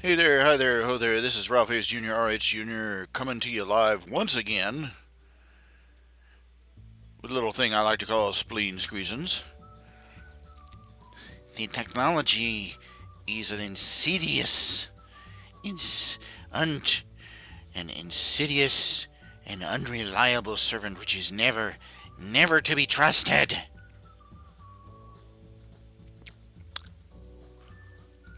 Hey there, hi there, ho there. This is RHJunior, RHJunior, coming to you live once again with a little thing I like to call spleen squeezins. The technology is an ins- un- an insidious and unreliable servant which is never to be trusted.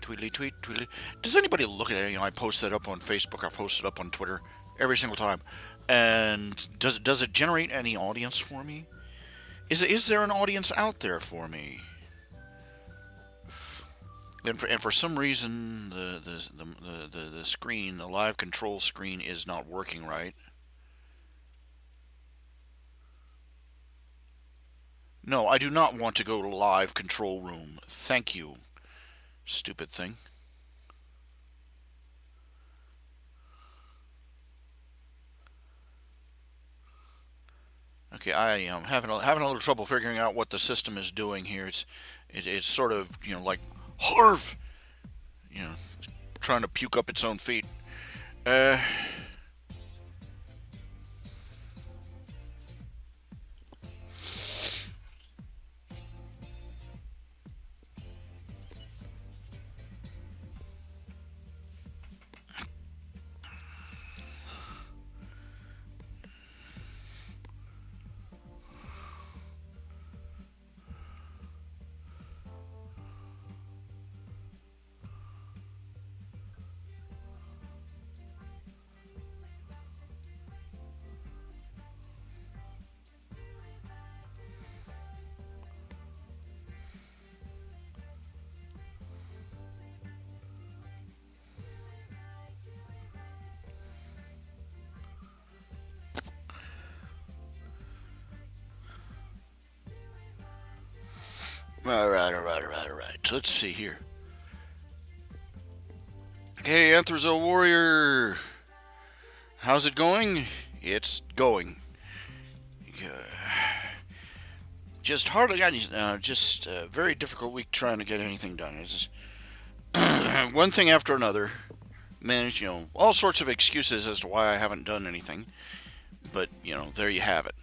Tweedly tweet, tweedly. Does anybody look at it? I post that up on Facebook. I post it up on Twitter every single time. And does it generate any audience for me? Is there an audience out there for me? And for some reason the screen, the live control screen, is not working right. No, I do not want to go to live control room. Thank you, stupid thing. Okay, I am having a little trouble figuring out what the system is doing here. It's sort of like Harv, you know, trying to puke up its own feet. Uh, all right. Let's see here. Hey, Anthrazo Warrior, how's it going? It's going. Just hardly got any. Just a very difficult week trying to get anything done. It's just one thing after another. Managed, all sorts of excuses as to why I haven't done anything. But there you have it.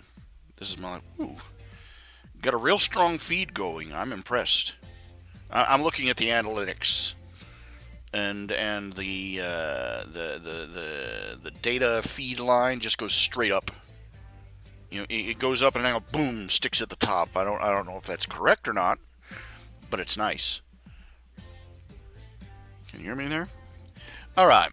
This is my ooh, got a real strong feed going. I'm impressed. I'm looking at the analytics and the data feed line just goes straight up. It goes up and now boom sticks at the top. I don't know if that's correct or not, but it's nice. Can you hear me there? All right.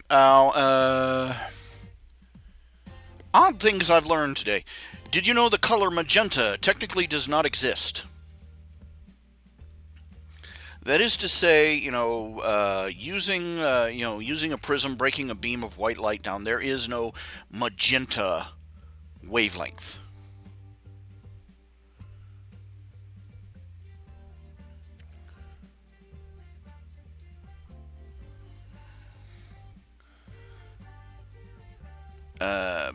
Odd things I've learned today. Did you know the color magenta technically does not exist? That is to say, using a prism breaking a beam of white light down, there is no magenta wavelength.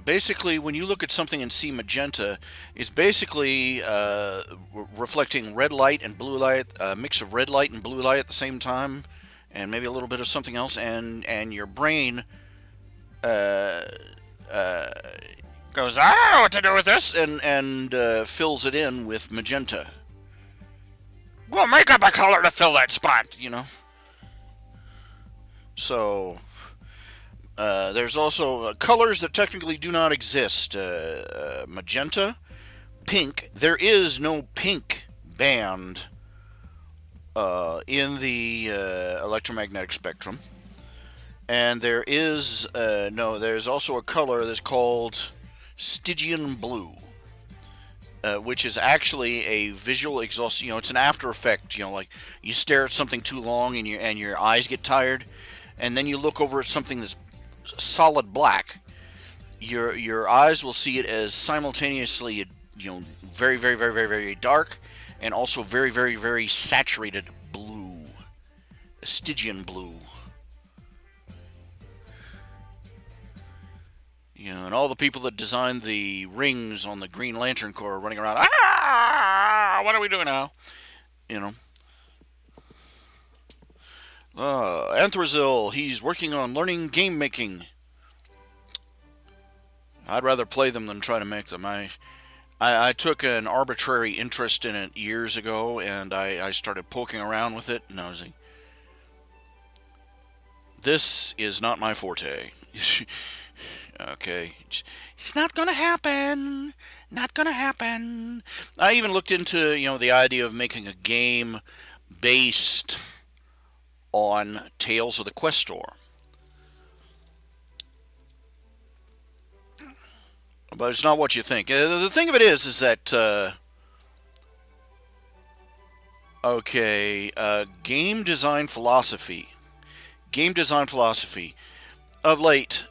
Basically, when you look at something and see magenta, it's basically reflecting red light and blue light, a mix of red light and blue light at the same time, and maybe a little bit of something else, and your brain uh, uh, goes, I don't know what to do with this, and fills it in with magenta. Well, make up a color to fill that spot. So there's also colors that technically do not exist. Magenta, pink. There is no pink band in the electromagnetic spectrum, and there is no. There's also a color that's called Stygian blue, which is actually a visual exhaust. It's an after effect. Like you stare at something too long and your eyes get tired, and then you look over at something that's solid black. Your eyes will see it as simultaneously, very very very very very dark, and also very very very saturated blue, Stygian blue. And all the people that designed the rings on the Green Lantern Corps are running around. Ah, what are we doing now? You know. Anthrazil, he's working on learning game making. I'd rather play them than try to make them. I took an arbitrary interest in it years ago, and I started poking around with it, and I was like, this is not my forte. Okay. It's not going to happen. Not going to happen. I even looked into, the idea of making a game based on Tales of the Questor. But it's not what you think. The thing of it is that okay, game design philosophy. Game design philosophy. Of late,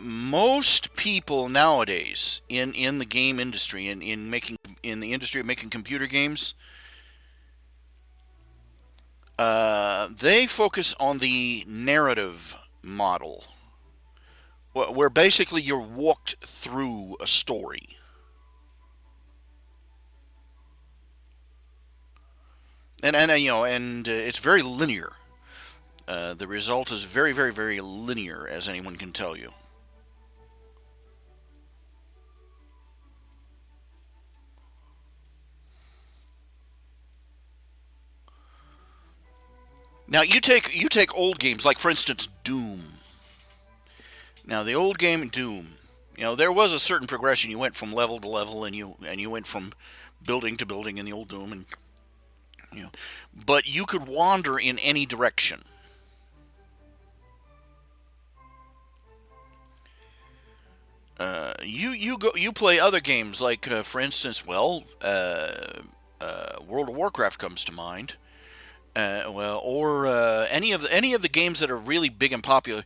most people nowadays in the game industry, in the industry of making computer games, they focus on the narrative model, where basically you're walked through a story. And it's very linear. The result is very, very, very linear, as anyone can tell you. Now you take old games like, for instance, Doom. Now the old game Doom, there was a certain progression. You went from level to level, and you went from building to building in the old Doom, and you know, but you could wander in any direction. You play other games like, for instance, World of Warcraft comes to mind. Or any of the games that are really big and popular.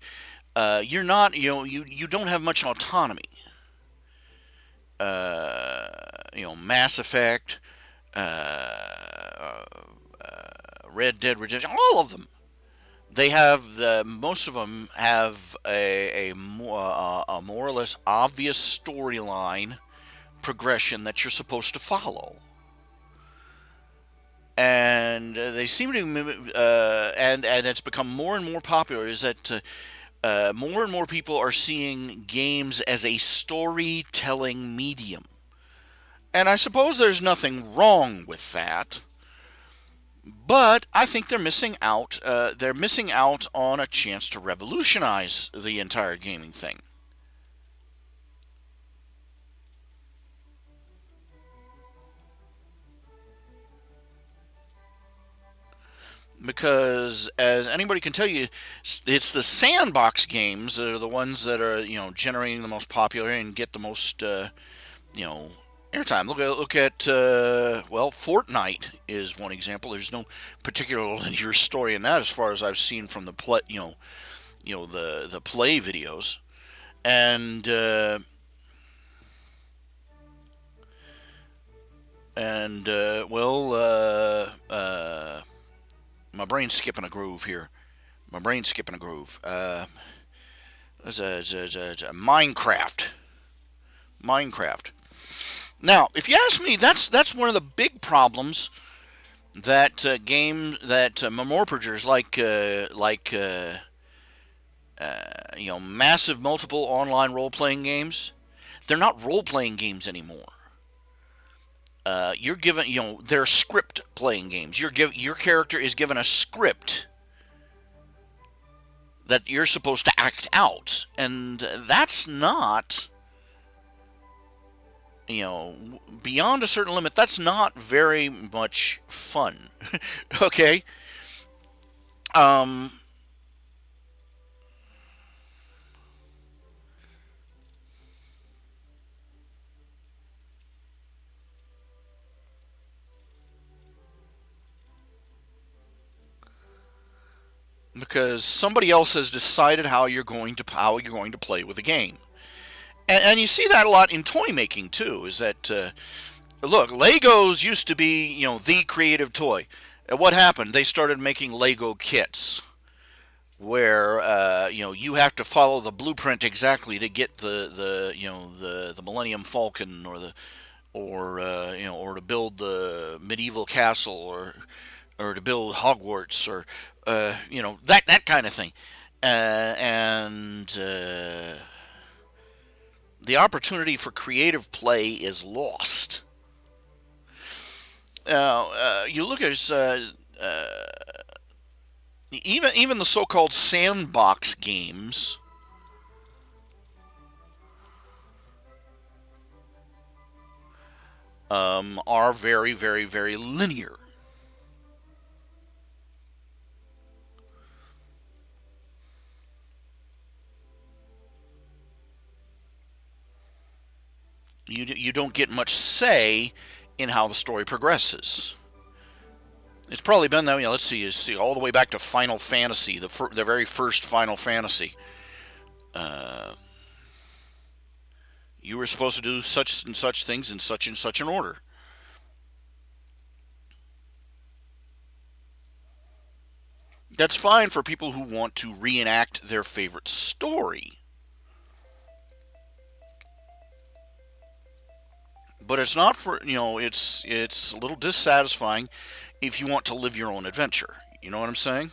You're not you don't have much autonomy. Mass Effect, uh, Red Dead Redemption, all of them. They have most of them have a more or less obvious storyline progression that you're supposed to follow, and they seem to and it's become more and more popular. Is that more and more people are seeing games as a storytelling medium, and I suppose there's nothing wrong with that. But I think they're missing out. They're missing out on a chance to revolutionize the entire gaming thing. Because, as anybody can tell you, it's the sandbox games that are the ones that are generating the most popular and get the most you know airtime. Look at Fortnite is one example. There's no particular linear story in that, as far as I've seen from the play, the play videos. And my brain's skipping a groove here. My brain's skipping a groove. Minecraft. Minecraft. Now, if you ask me, that's one of the big problems that memorpagers like massive multiple online role playing games. They're not role playing games anymore. You're given, they're script playing games. Your character is given a script that you're supposed to act out, and that's not, beyond a certain limit. That's not very much fun. Okay. Um, because somebody else has decided how you're going to play with the game. And you see that a lot in toy making too. Is that look, Legos used to be the creative toy. And what happened? They started making Lego kits where you have to follow the blueprint exactly to get the Millennium Falcon, or to build the medieval castle, or to build Hogwarts, that kind of thing, and the opportunity for creative play is lost. You look at even the so-called sandbox games are very, very, very linear. You don't get much say in how the story progresses. It's probably been that. Let's see, all the way back to Final Fantasy, the very first Final Fantasy. Uh, you were supposed to do such and such things in such and such an order. That's fine for people who want to reenact their favorite story, but it's not for it's a little dissatisfying if you want to live your own adventure. You know what I'm saying?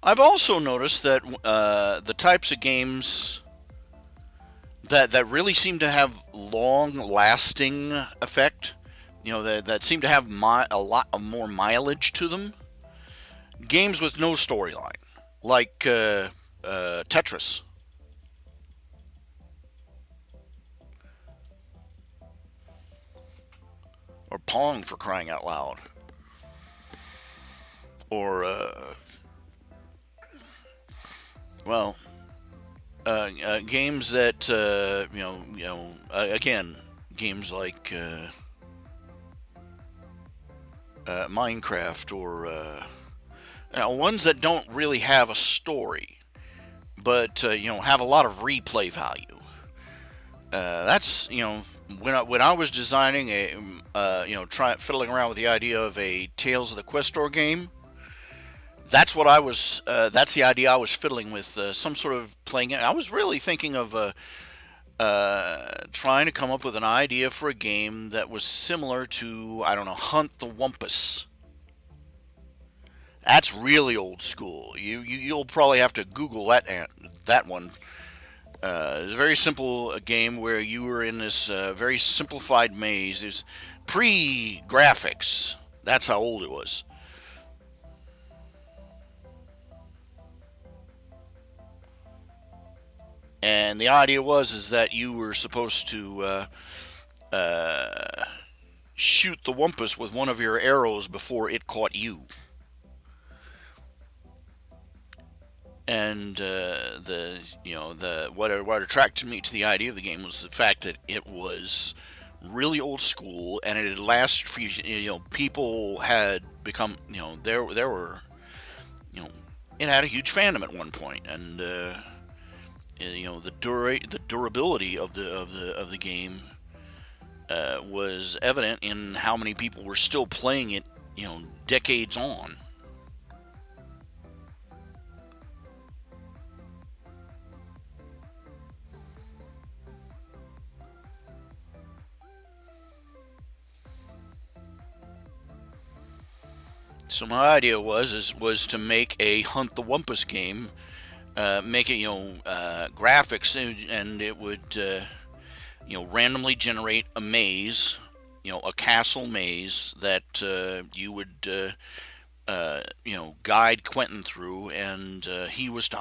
I've also noticed that the types of games that really seem to have long lasting effect, that seem to have a lot of more mileage to them, games with no storyline, like Tetris. Or Pong, for crying out loud. Or well, games that again, games like Minecraft, or ones that don't really have a story, but have a lot of replay value. That's when I was designing fiddling around with the idea of a Tales of the Questor game. That's what I was. That's the idea I was fiddling with. Some sort of playing it. I was really thinking of trying to come up with an idea for a game that was similar to, I don't know, Hunt the Wumpus. That's really old school. You'll probably have to Google that one. It's a very simple game where you were in this very simplified maze. It's pre-graphics. That's how old it was. And the idea was is that you were supposed to shoot the wumpus with one of your arrows before it caught you. And what attracted me to the idea of the game was the fact that it was really old school, and it had lasted for people had become there were you know it had a huge fandom at one point, and the durability of the game was evident in how many people were still playing it decades on. So my idea was to make a Hunt the Wumpus game, make it graphics, and it would randomly generate a maze, a castle maze that you would guide Quentin through, and he was to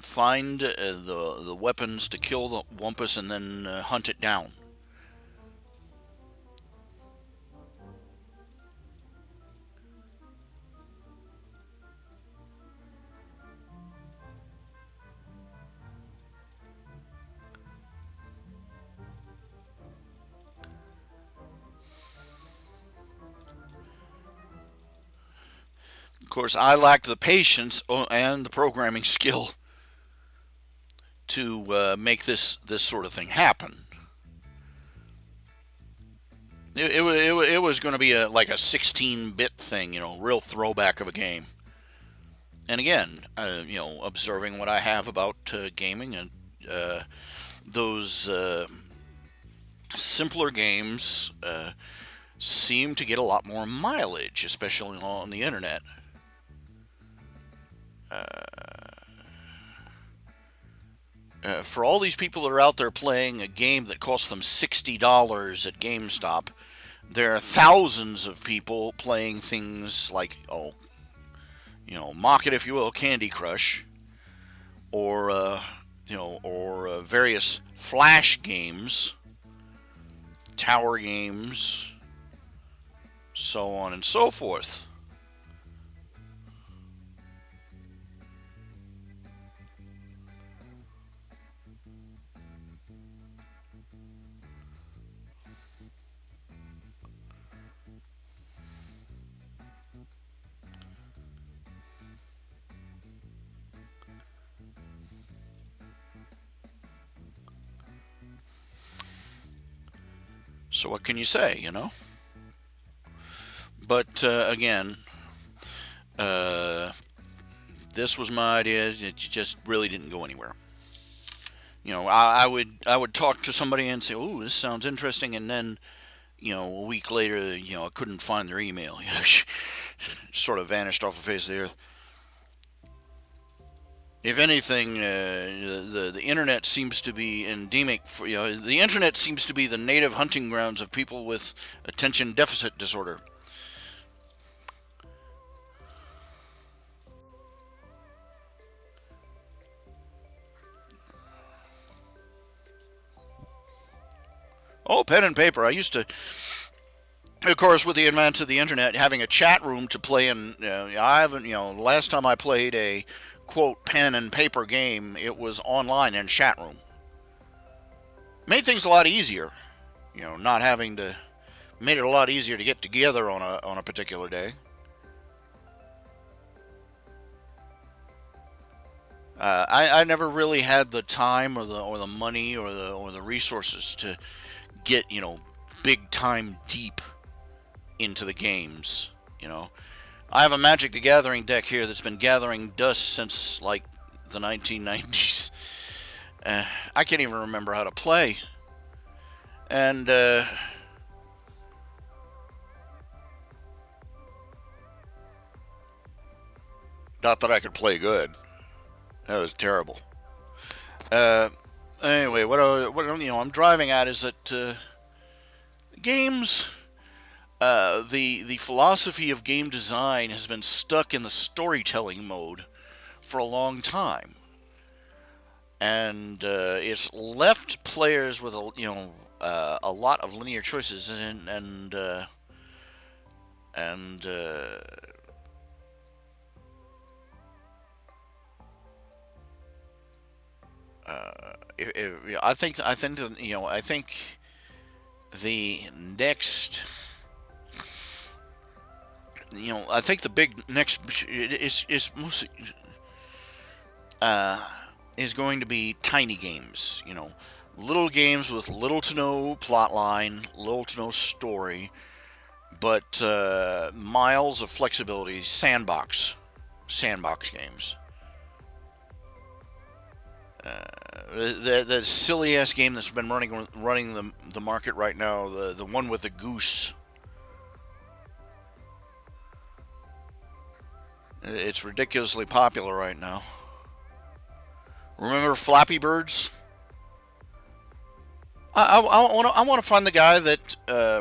find the weapons to kill the Wumpus, and then hunt it down. Of course, I lacked the patience and the programming skill to make this sort of thing happen. It was going to be like a 16-bit thing, real throwback of a game. And again, observing what I have about gaming, and those simpler games seem to get a lot more mileage, especially on the internet. For all these people that are out there playing a game that costs them $60 at GameStop, there are thousands of people playing things like, mock it if you will, Candy Crush, or various flash games, tower games, so on and so forth. So what can you say, But again, uh, this was my idea. It just really didn't go anywhere. I would talk to somebody and say, "Oh, this sounds interesting," and then a week later, I couldn't find their email. Sort of vanished off the face of the earth. If anything, the internet seems to be endemic. The internet seems to be the native hunting grounds of people with attention deficit disorder. Oh, pen and paper. I used to, of course, with the advance of the internet, having a chat room to play in. I haven't, last time I played a quote pen and paper game, it was online in chat room. Made things a lot easier. Not having to made it a lot easier to get together on a particular day. I never really had the time or the money or the resources to get big time deep into the games. I have a Magic the Gathering deck here that's been gathering dust since like the 1990s. I can't even remember how to play, and not that I could play good. That was terrible. Uh, anyway, I'm driving at is that games. The philosophy of game design has been stuck in the storytelling mode for a long time, and it's left players with a lot of linear choices and I think the next I think the big next is mostly uh, is going to be tiny games. Little games with little to no plot line, little to no story, but miles of flexibility. Sandbox games. The silly ass game that's been running the market right now. The one with the goose. It's ridiculously popular right now. Remember Flappy Birds? I want to find the guy that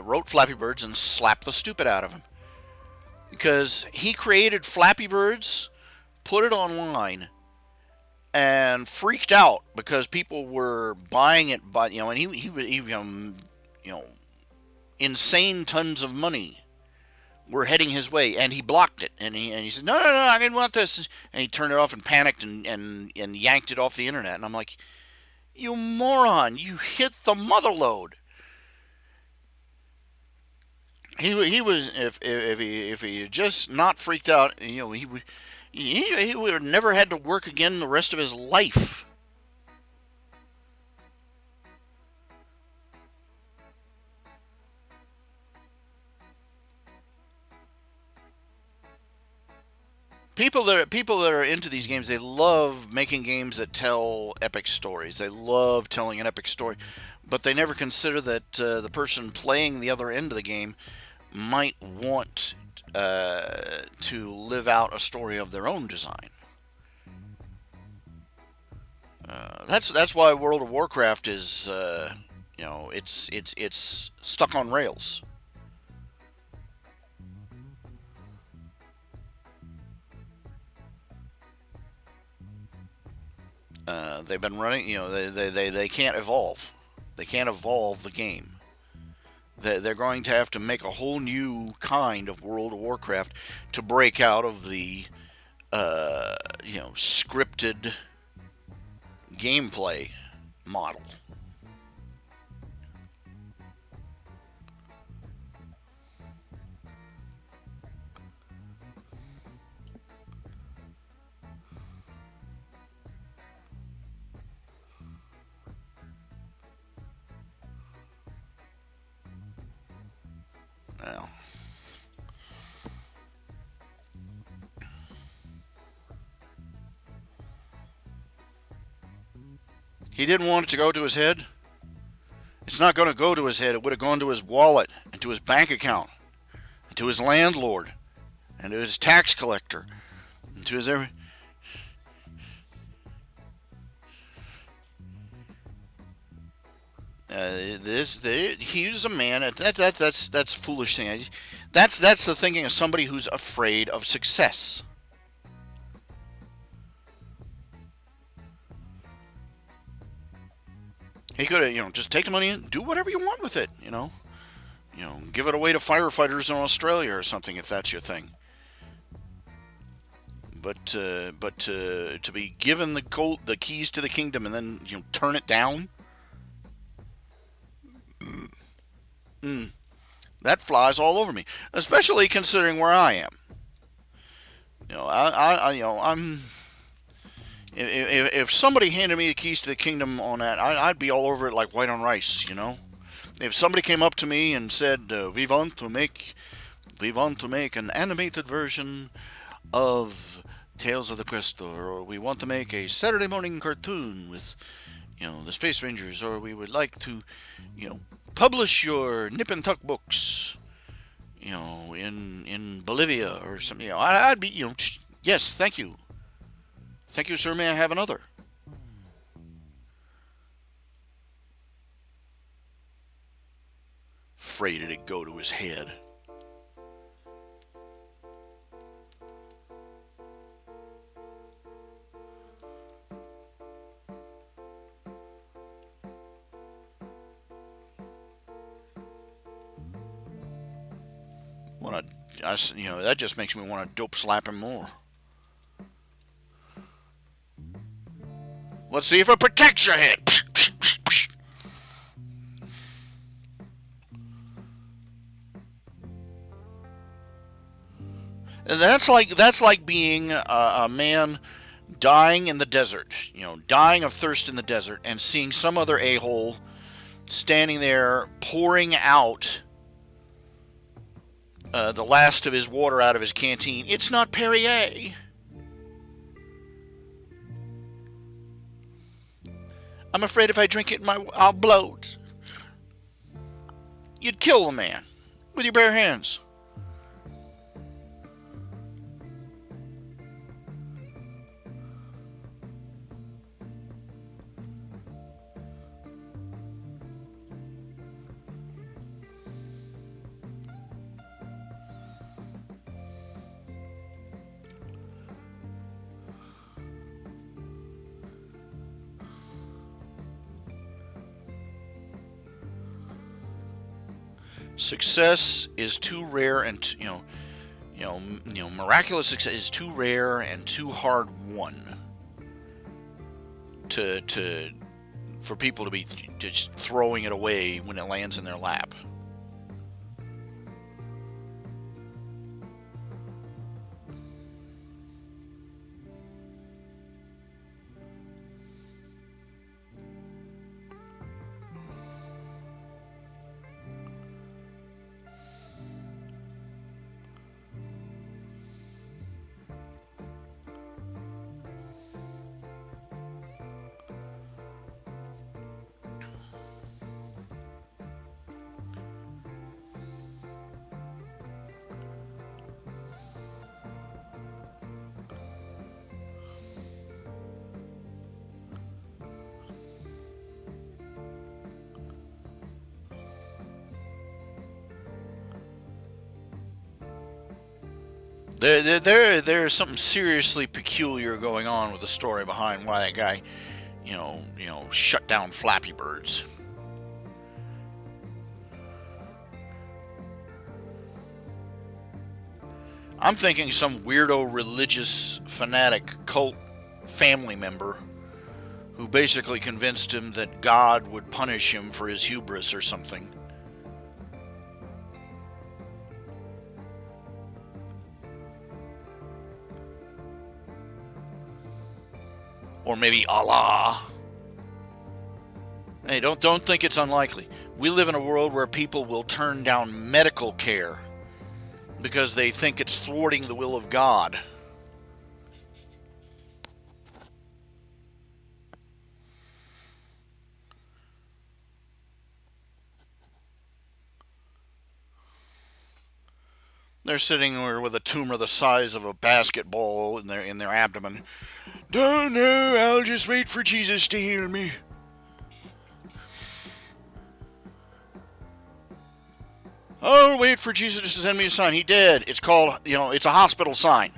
wrote Flappy Birds and slap the stupid out of him. Because he created Flappy Birds, put it online, and freaked out because people were buying it, and insane tons of money were heading his way, and he blocked it, and he said, no, I didn't want this, and he turned it off and panicked and yanked it off the internet, and I'm like, you moron, you hit the mother lode. He was if he had just not freaked out, he would have never had to work again the rest of his life. People that are into these games, they love making games that tell epic stories. They love telling an epic story, but they never consider that the person playing the other end of the game might want to live out a story of their own design. That's why World of Warcraft is it's stuck on rails. They've been running, they can't evolve. They can't evolve the game. They're going to have to make a whole new kind of World of Warcraft to break out of the scripted gameplay model. Well, he didn't want it to go to his head. It's not going to go to his head. It would have gone to his wallet and to his bank account and to his landlord and to his tax collector and to his every. He's a man. That's foolish thing. That's the thinking of somebody who's afraid of success. He could have, just take the money and do whatever you want with it. Give it away to firefighters in Australia or something if that's your thing. But to be given the keys to the kingdom and then turn it down, that flies all over me. Especially considering where I am. I'm. If somebody handed me the keys to the kingdom on that, I'd be all over it like white on rice. If somebody came up to me and said, "We want to make an animated version of Tales of the Questor, or we want to make a Saturday morning cartoon with, the Space Rangers, or we would like to, publish your Nip and Tuck books, in Bolivia or something." I'd be, yes, thank you. Thank you, sir. May I have another? Afraid it'd go to his head. That just makes me want to dope slap him more. Let's see if it protects your head. And that's like being a man dying in the desert, dying of thirst in the desert, and seeing some other a-hole standing there pouring out the last of his water out of his canteen. It's not Perrier. I'm afraid if I drink it, I'll bloat. You'd kill the man with your bare hands. Success is too rare, and miraculous success is too rare and too hard won to for people to be just throwing it away when it lands in their lap. There's something seriously peculiar going on with the story behind why that guy, shut down Flappy Birds. I'm thinking some weirdo religious fanatic cult family member who basically convinced him that God would punish him for his hubris or something. Or maybe Allah. Hey, don't think it's unlikely. We live in a world where people will turn down medical care because they think it's thwarting the will of God. They're sitting there with a tumor the size of a basketball in their abdomen. Don't know, I'll just wait for Jesus to heal me. Oh, wait for Jesus to send me a sign. He did. It's called, it's a hospital sign.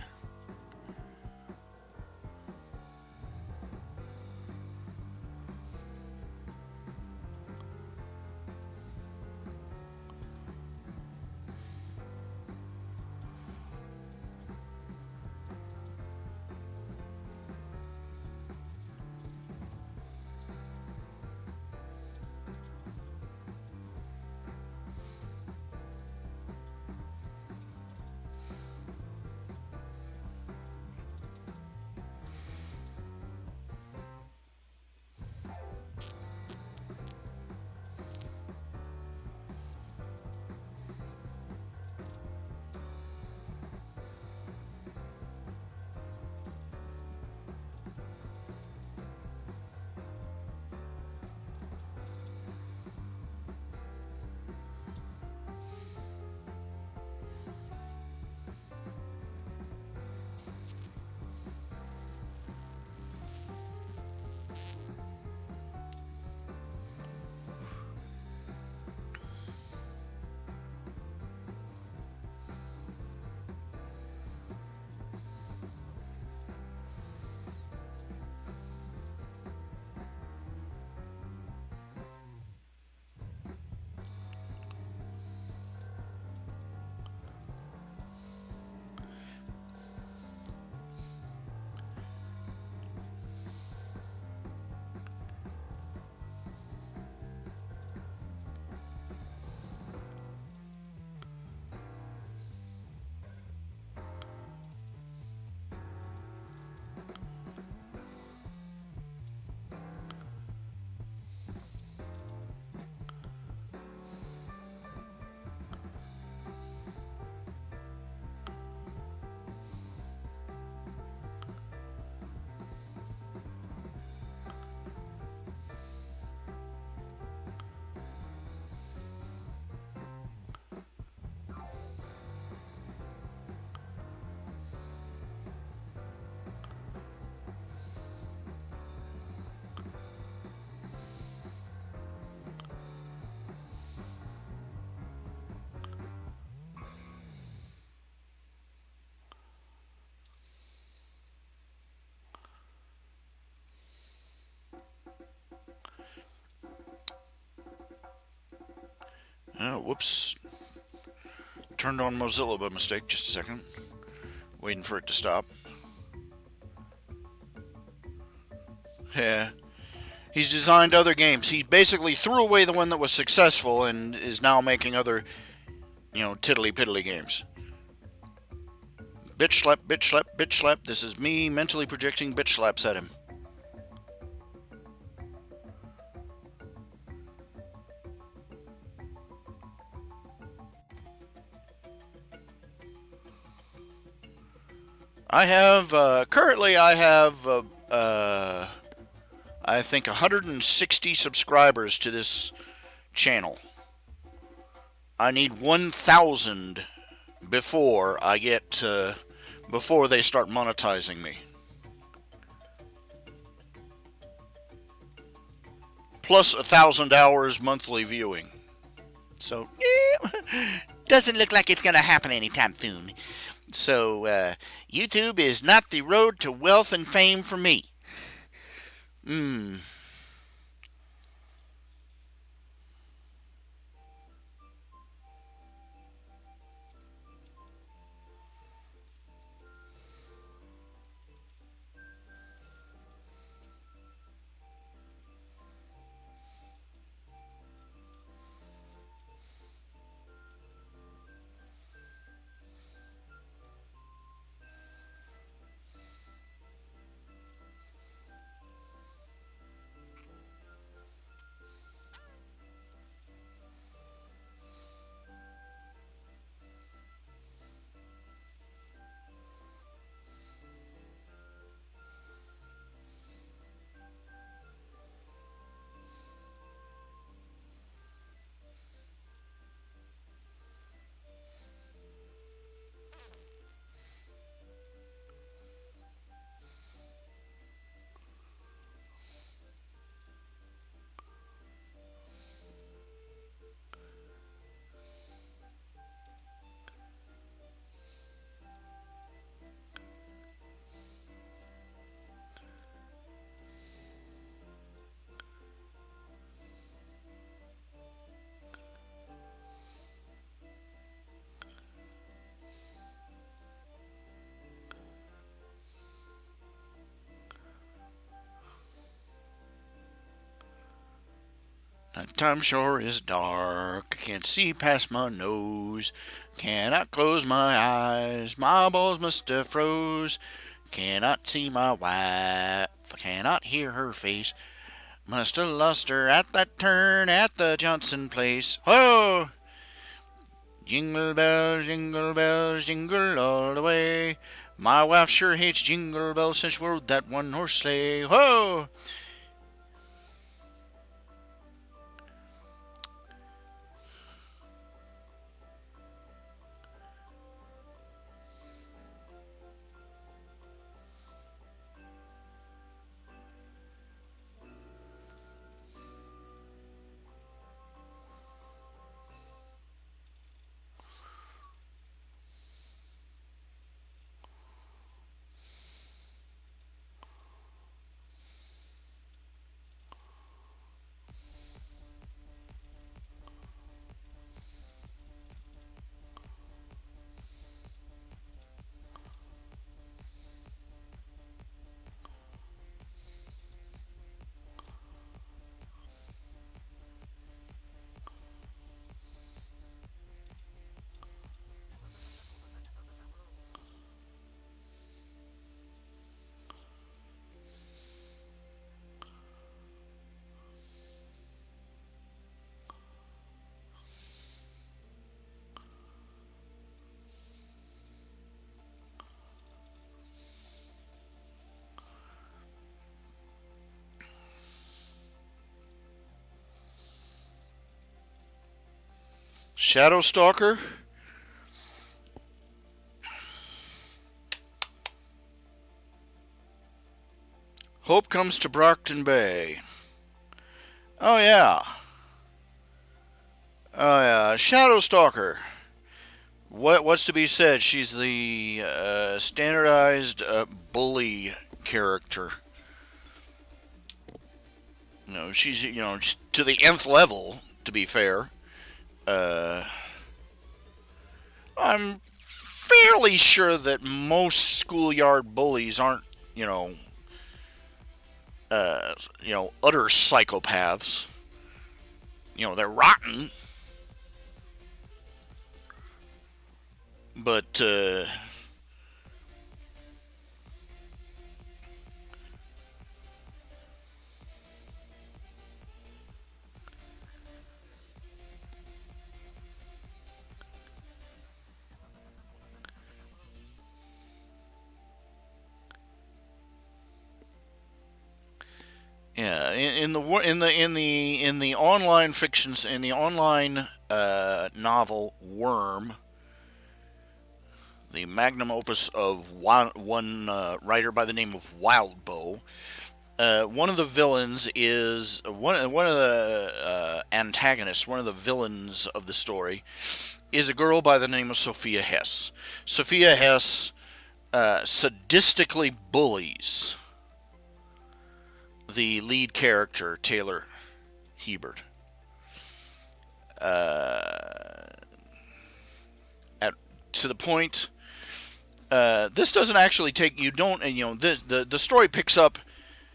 Oh, whoops. Turned on Mozilla by mistake. Just a second. Waiting for it to stop. Yeah. He's designed other games. He basically threw away the one that was successful and is now making other, tiddly piddly games. Bitch slap, bitch slap, bitch slap. This is me mentally projecting bitch slaps at him. Currently I have, I think 160 subscribers to this channel. I need 1,000 before before they start monetizing me. Plus 1,000 hours monthly viewing. So, doesn't look like it's gonna happen anytime soon. So, YouTube is not the road to wealth and fame for me. Hmm. Nighttime sure is dark. Can't see past my nose. Cannot close my eyes. My balls must have froze. Cannot see my wife. Cannot hear her face. Must have lost her at that turn at the Johnson place. Ho! Jingle bells, jingle all the way. My wife sure hates jingle bells since she rode that one horse sleigh. Ho! Shadow Stalker? Hope comes to Brockton Bay. Oh yeah. Oh yeah. Shadow Stalker. What's to be said? She's the standardized bully character. She's to the nth level. To be fair, uh, I'm fairly sure that most schoolyard bullies aren't you know utter psychopaths. They're rotten, but yeah, in the online fictions in the online novel Worm, the magnum opus of one writer by the name of Wildbow. One of the villains is one of the antagonists. One of the villains of the story is a girl by the name of Sophia Hess. Sophia Hess sadistically bullies the lead character, Taylor Hebert. At to the point. This doesn't actually take you. Don't the story picks up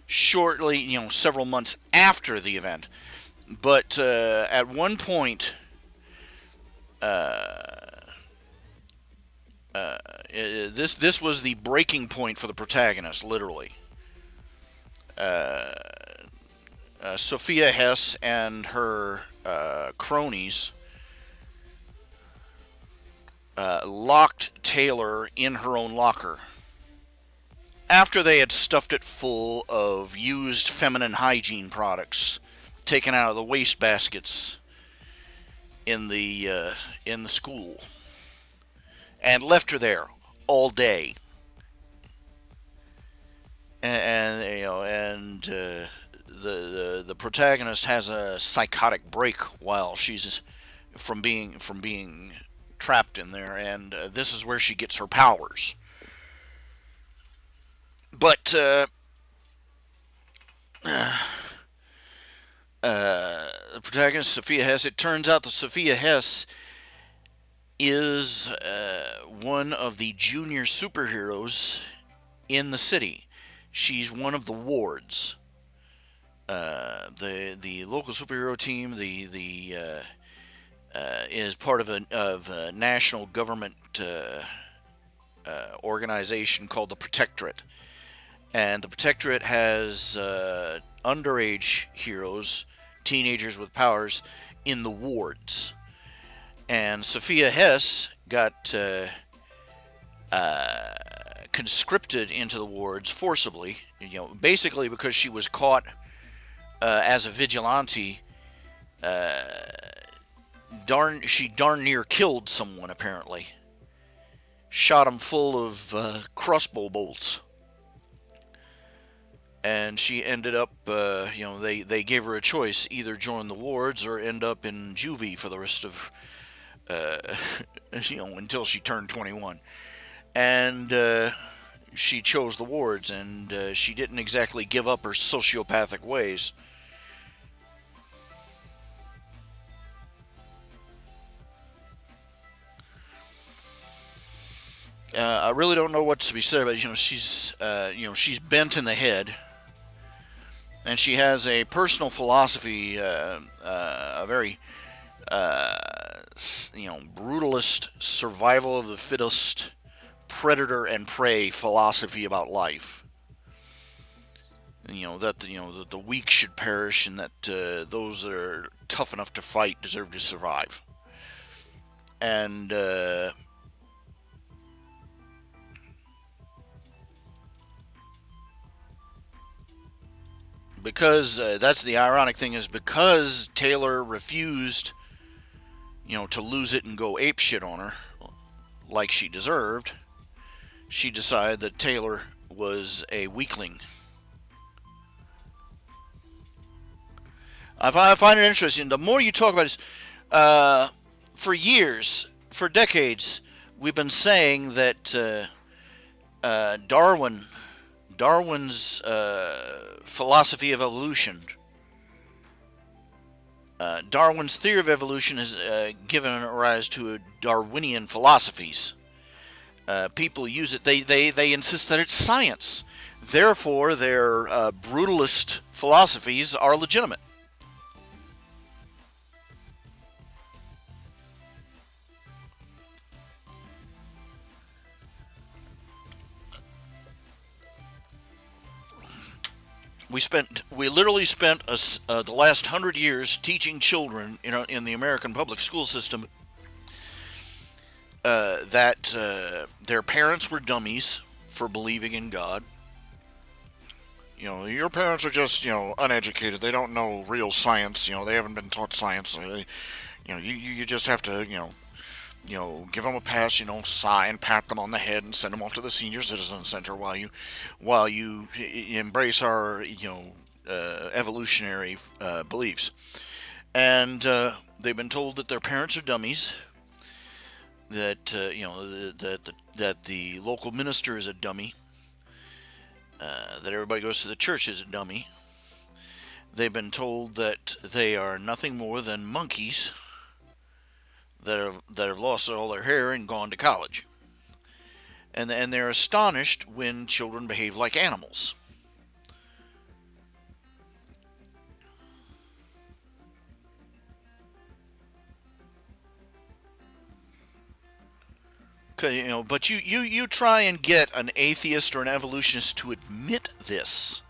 shortly. Several months after the event, but at one point. This was the breaking point for the protagonist, literally. Sophia Hess and her cronies locked Taylor in her own locker after they had stuffed it full of used feminine hygiene products taken out of the waste baskets in the school, and left her there all day. The protagonist has a psychotic break while she's from being trapped in there, and this is where she gets her powers. But the protagonist, Sophia Hess, it turns out that Sophia Hess is one of the junior superheroes in the city. She's one of the wards. The local superhero team is part of a national government organization called the Protectorate, and the Protectorate has underage heroes, teenagers with powers, in the wards. And Sophia Hess got conscripted into the wards forcibly, basically because she was caught as a vigilante. She darn near killed someone, apparently. Shot him full of crossbow bolts. And she ended up, they gave her a choice: either join the wards or end up in juvie for the rest of, until she turned 21. And she chose the wards, and she didn't exactly give up her sociopathic ways. I really don't know what to be said about she's bent in the head, and she has a personal philosophy, a very brutalist, survival of the fittest, predator and prey philosophy about life. That the weak should perish, and that those that are tough enough to fight deserve to survive. And because that's the ironic thing, is because Taylor refused, to lose it and go apeshit on her like she deserved, she decided that Taylor was a weakling. I find it interesting. The more you talk about this, for years, for decades, we've been saying that Darwin's philosophy of evolution, Darwin's theory of evolution has given rise to Darwinian philosophies. People use it. They insist that it's science. Therefore, their brutalist philosophies are legitimate. We literally spent the last 100 years teaching children in the American public school system that their parents were dummies for believing in God. Your parents are just uneducated. They don't know real science. They haven't been taught science. You just have to give them a pass, sigh and pat them on the head and send them off to the senior citizen center while you embrace our evolutionary beliefs. And they've been told that their parents are dummies, that that the local minister is a dummy, that everybody goes to the church is a dummy. They've been told that they are nothing more than monkeys that have lost all their hair and gone to college. And they're astonished when children behave like animals. But you try and get an atheist or an evolutionist to admit this.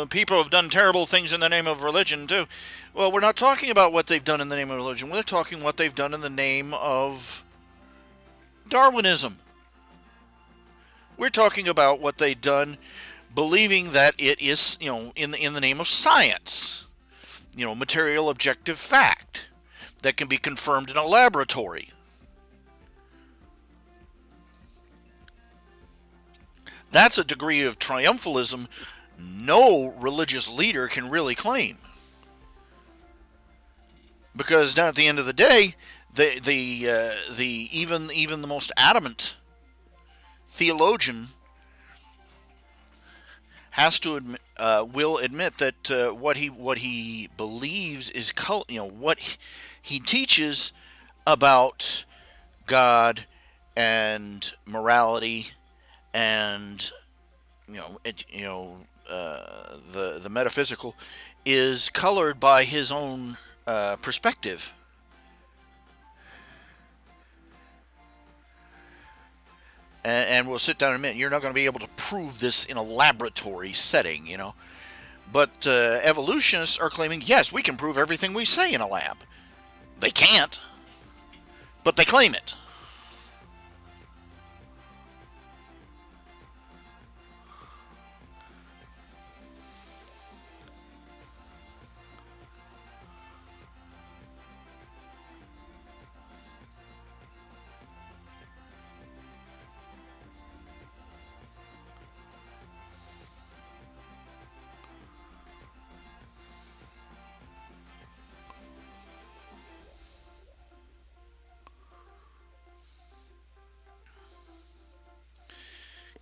People have done terrible things in the name of religion too. Well, we're not talking about what they've done in the name of religion. We're talking what they've done in the name of Darwinism. We're talking about what they've done believing that it is, in the name of science. Material objective fact that can be confirmed in a laboratory. That's a degree of triumphalism no religious leader can really claim. Because down at the end of the day, even the most adamant theologian will admit that what he believes is what he teaches about God and morality and the metaphysical is colored by his own perspective. And we'll sit down in a minute. You're not going to be able to prove this in a laboratory setting, But evolutionists are claiming, yes, we can prove everything we say in a lab. They can't, but they claim it.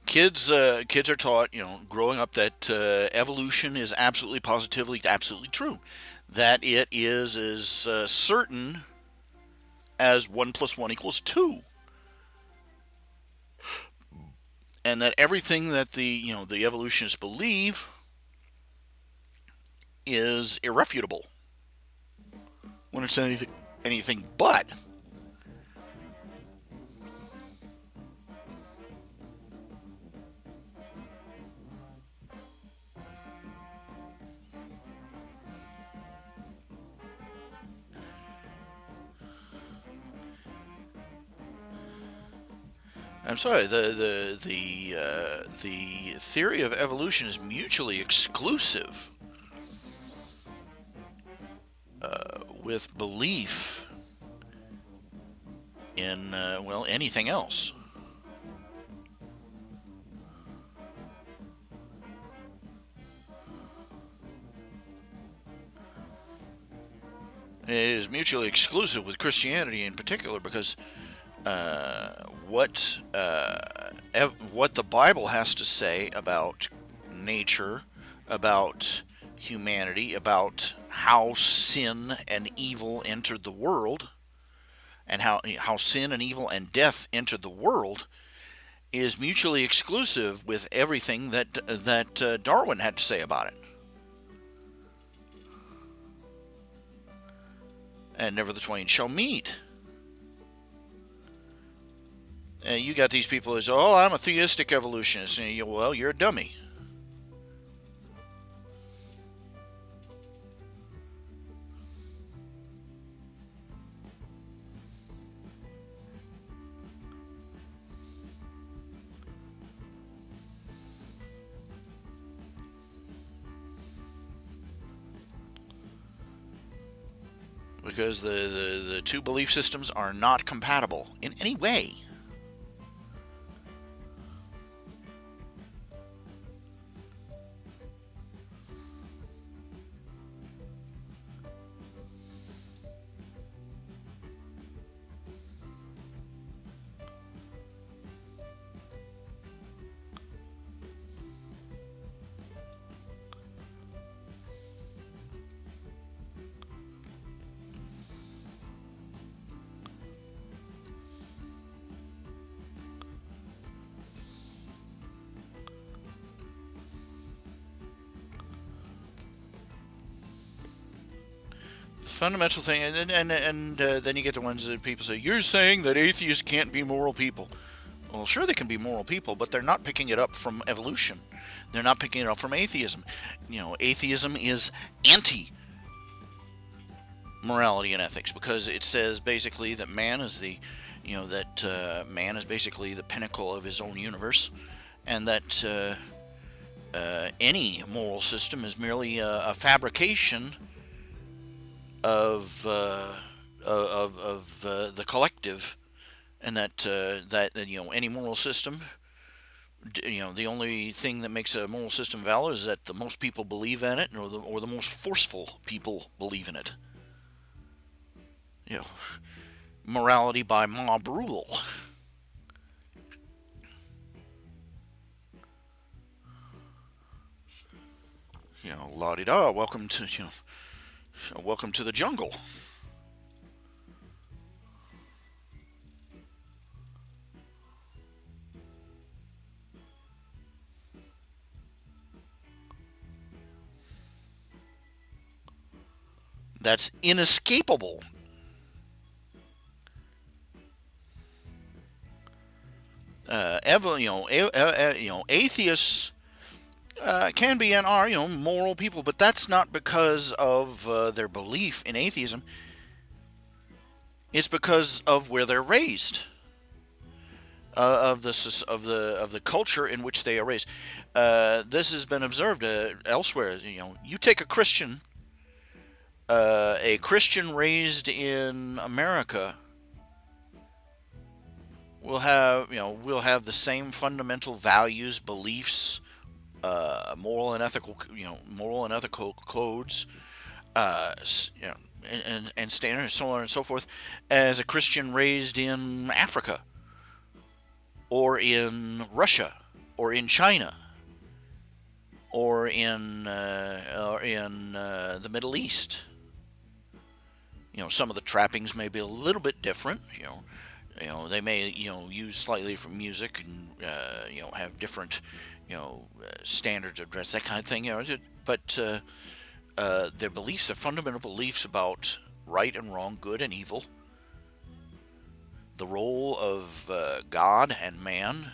Kids are taught, growing up that evolution is absolutely positively absolutely true, that it is as certain as 1 + 1 = 2, and that everything that the evolutionists believe is irrefutable when it's anything but. I'm sorry. The theory of evolution is mutually exclusive with belief in anything else. It is mutually exclusive with Christianity in particular because what the Bible has to say about nature, about humanity, about how sin and evil entered the world, and how sin and evil and death entered the world, is mutually exclusive with everything that Darwin had to say about it. And never the twain shall meet. And you got these people that say, "Oh, I'm a theistic evolutionist," and well, you're a dummy. because the two belief systems are not compatible in any way. Fundamental thing, and then you get the ones that people say, you're saying that atheists can't be moral people. Well, sure they can be moral people, but they're not picking it up from evolution. They're not picking it up from atheism. Atheism is anti-morality and ethics, because it says basically that man is man is basically the pinnacle of his own universe, and that any moral system is merely a fabrication of the collective, and that any moral system, the only thing that makes a moral system valid is that the most people believe in it, or the most forceful people believe in it. Morality by mob rule. La-di-da, welcome to the jungle. That's inescapable. Atheists can be and are, moral people, but that's not because of their belief in atheism. It's because of where they're raised, of the culture in which they are raised. This has been observed elsewhere. You take a Christian raised in America will have the same fundamental values, beliefs, moral and ethical codes, and standards, so on and so forth, as a Christian raised in Africa, or in Russia, or in China, or in the Middle East. Some of the trappings may be a little bit different. They may use slightly different music, and have different standards of dress, that kind of thing. But their beliefs, their fundamental beliefs about right and wrong, good and evil, the role of God and man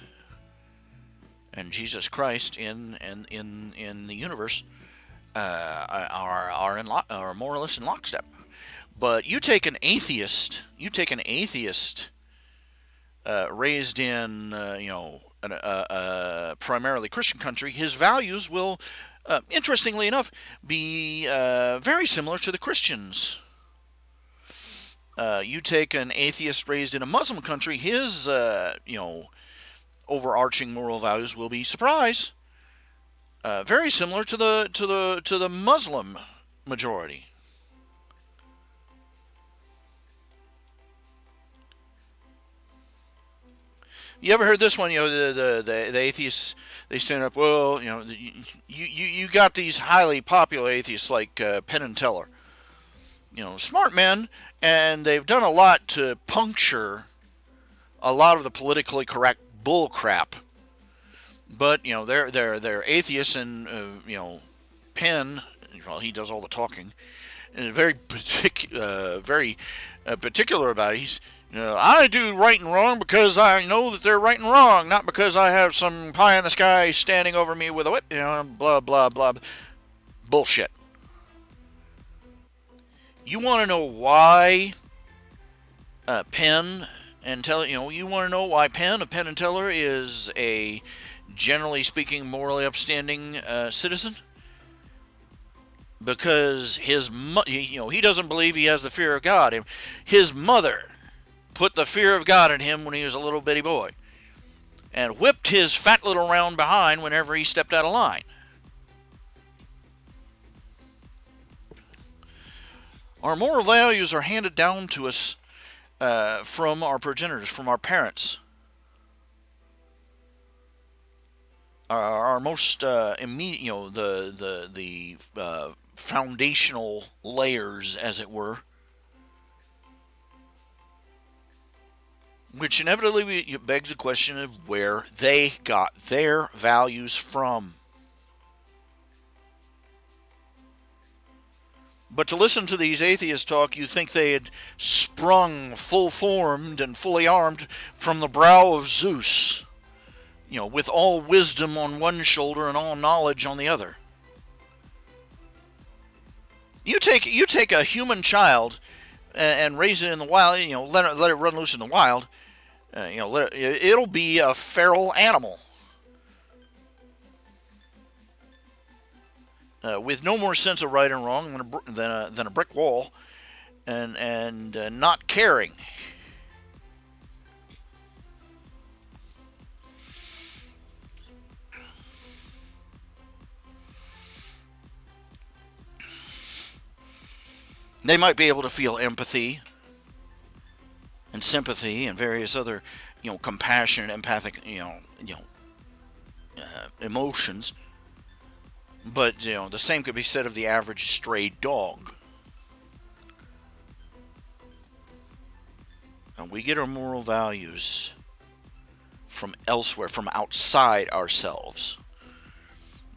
and Jesus Christ in the universe, are more or less in lockstep. But you take an atheist raised in a primarily Christian country, his values will, interestingly enough, be very similar to the Christians. You take an atheist raised in a Muslim country, his overarching moral values will be, surprise, very similar to the Muslim majority. You ever heard this one? The atheists, they stand up. Well, you got these highly popular atheists like Penn and Teller. Smart men, and they've done a lot to puncture a lot of the politically correct bull crap. But they're atheists, and Penn, well, he does all the talking, and very particular about it. I do right and wrong because I know that they're right and wrong, not because I have some pie in the sky standing over me with a whip, blah, blah, blah. Bullshit. You want to know why Penn and Teller, you want to know why Penn of Penn and Teller is a, generally speaking, morally upstanding citizen? because he doesn't believe he has the fear of God. His mother put the fear of God in him when he was a little bitty boy and whipped his fat little round behind whenever he stepped out of line. Our moral values are handed down to us from our progenitors, from our parents. Our most immediate, the foundational layers, as it were, which inevitably begs the question of where they got their values from. But to listen to these atheists talk, you'd think they had sprung full-formed and fully armed from the brow of Zeus, with all wisdom on one shoulder and all knowledge on the other. You take a human child and raise it in the wild, let it run loose in the wild, it'll be a feral animal. With no more sense of right and wrong than a brick wall, and not caring. They might be able to feel empathy and sympathy and various other, compassion and empathic, emotions. But, the same could be said of the average stray dog. And we get our moral values from elsewhere, from outside ourselves.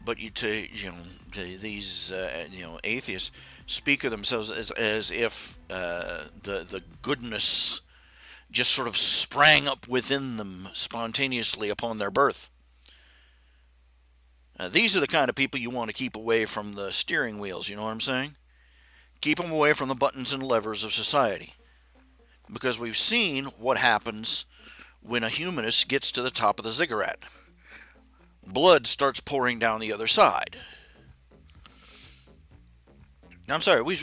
But these atheists speak of themselves as if the goodness just sort of sprang up within them spontaneously upon their birth. These are the kind of people you want to keep away from the steering wheels, you know what I'm saying? Keep them away from the buttons and levers of society. Because we've seen what happens when a humanist gets to the top of the ziggurat. Blood starts pouring down the other side. I'm sorry, the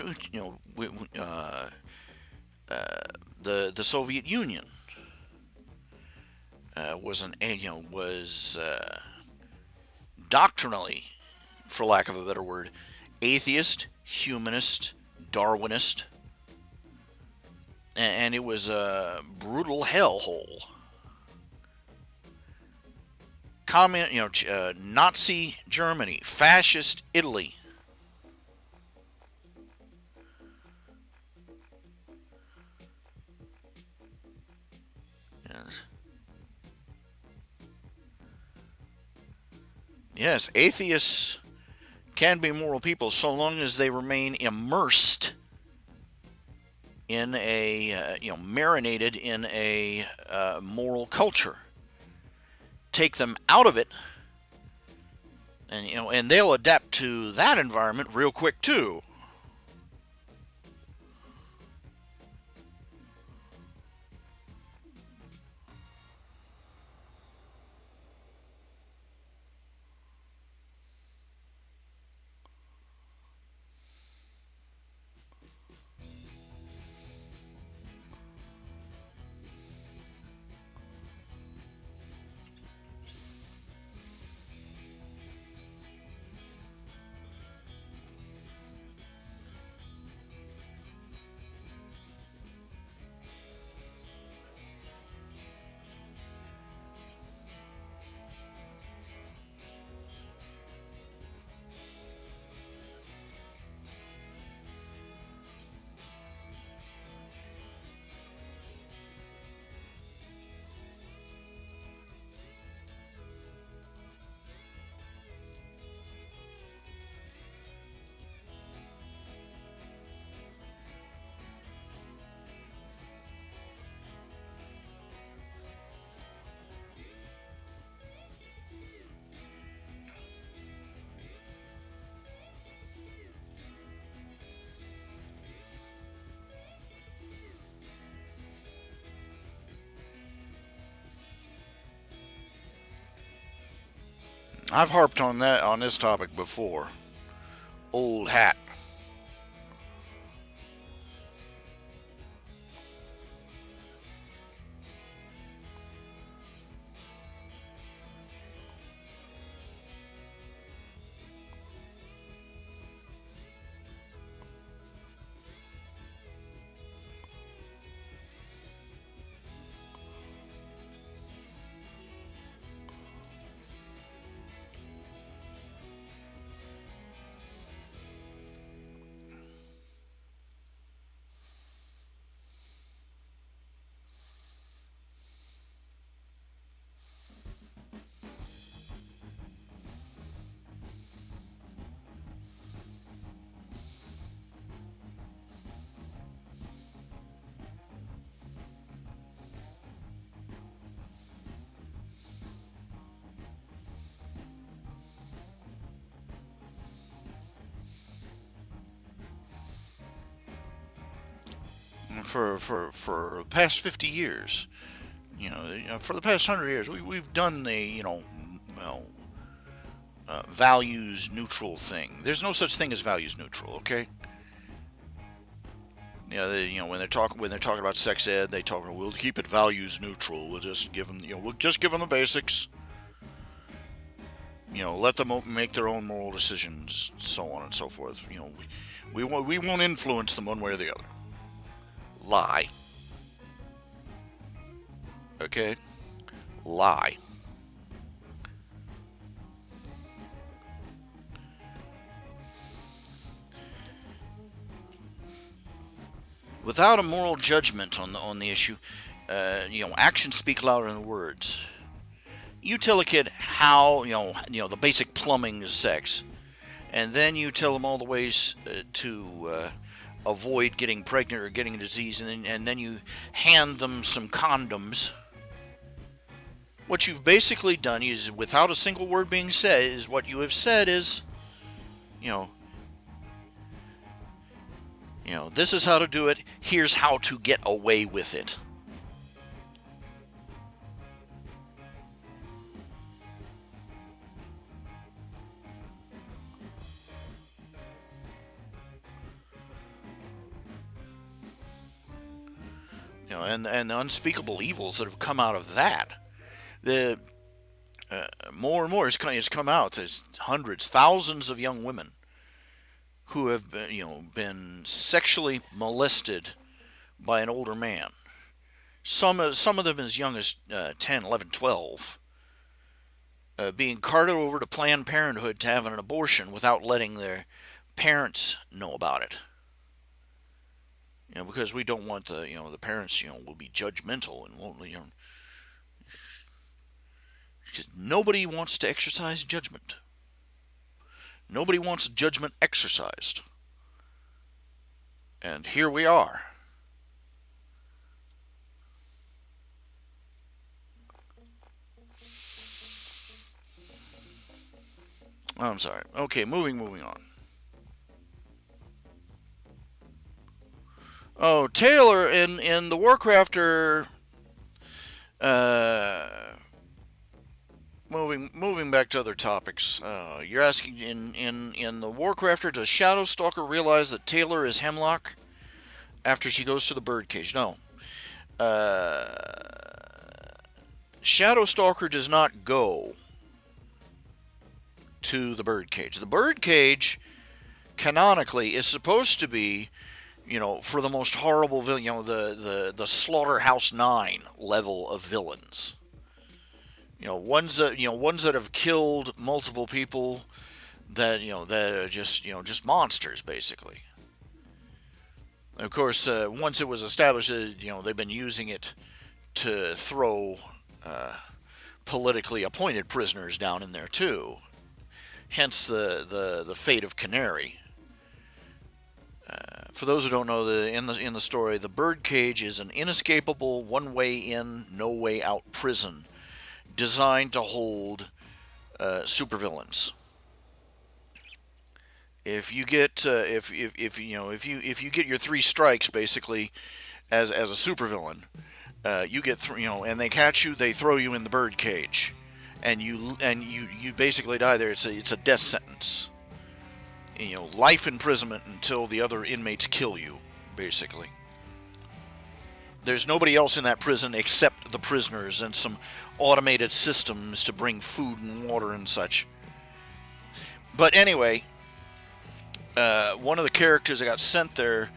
Soviet Union was doctrinally, for lack of a better word, atheist, humanist, Darwinist, and it was a brutal hellhole. Nazi Germany, fascist Italy. Yes, atheists can be moral people so long as they remain immersed in marinated in a moral culture. Take them out of it, and they'll adapt to that environment real quick too. I've harped on this topic before. Old hat. for the past 50 years, for the past 100 years, we've done the, well, values neutral thing. There's no such thing as values neutral, okay? When they're talking about sex ed, they talk, we'll keep it values neutral. We'll just give them, we'll just give them the basics. Let them make their own moral decisions, so on and so forth. We won't influence them one way or the other. Lie. Okay? Lie. Without a moral judgment on the issue, actions speak louder than words. You tell a kid how, the basic plumbing of sex, and then you tell them all the ways to avoid getting pregnant or getting a disease, and then you hand them some condoms. What you've basically done is, without a single word being said, is what you have said is, this is how to do it. Here's how to get away with it. And the unspeakable evils that have come out of that. The more and more has come out. There's hundreds, thousands of young women who have been sexually molested by an older man. Some of them as young as 10, 11, 12, being carted over to Planned Parenthood to have an abortion without letting their parents know about it. Because we don't want the parents, will be judgmental and won't, because nobody wants to exercise judgment. Nobody wants judgment exercised. And here we are. I'm sorry. Okay, moving on. Oh, Taylor in the Warcrafter. Moving back to other topics. You're asking in the Warcrafter, does Shadowstalker realize that Taylor is Hemlock after she goes to the birdcage? No. Shadowstalker does not go to the birdcage. The birdcage, canonically, is supposed to be, for the most horrible villain, the Slaughterhouse 9 level of villains. Ones that have killed multiple people, that are just monsters, basically. Of course, once it was established, they've been using it to throw politically appointed prisoners down in there too. Hence the fate of Canary. For those who don't know, in the story, the birdcage is an inescapable one-way in, no-way-out prison designed to hold supervillains. If you get if you get your 3 strikes, basically, as a supervillain, you get and they catch you, they throw you in the birdcage, and you basically die there. It's a death sentence. Life imprisonment until the other inmates kill you, basically. There's nobody else in that prison except the prisoners and some automated systems to bring food and water and such. But anyway, one of the characters that got sent there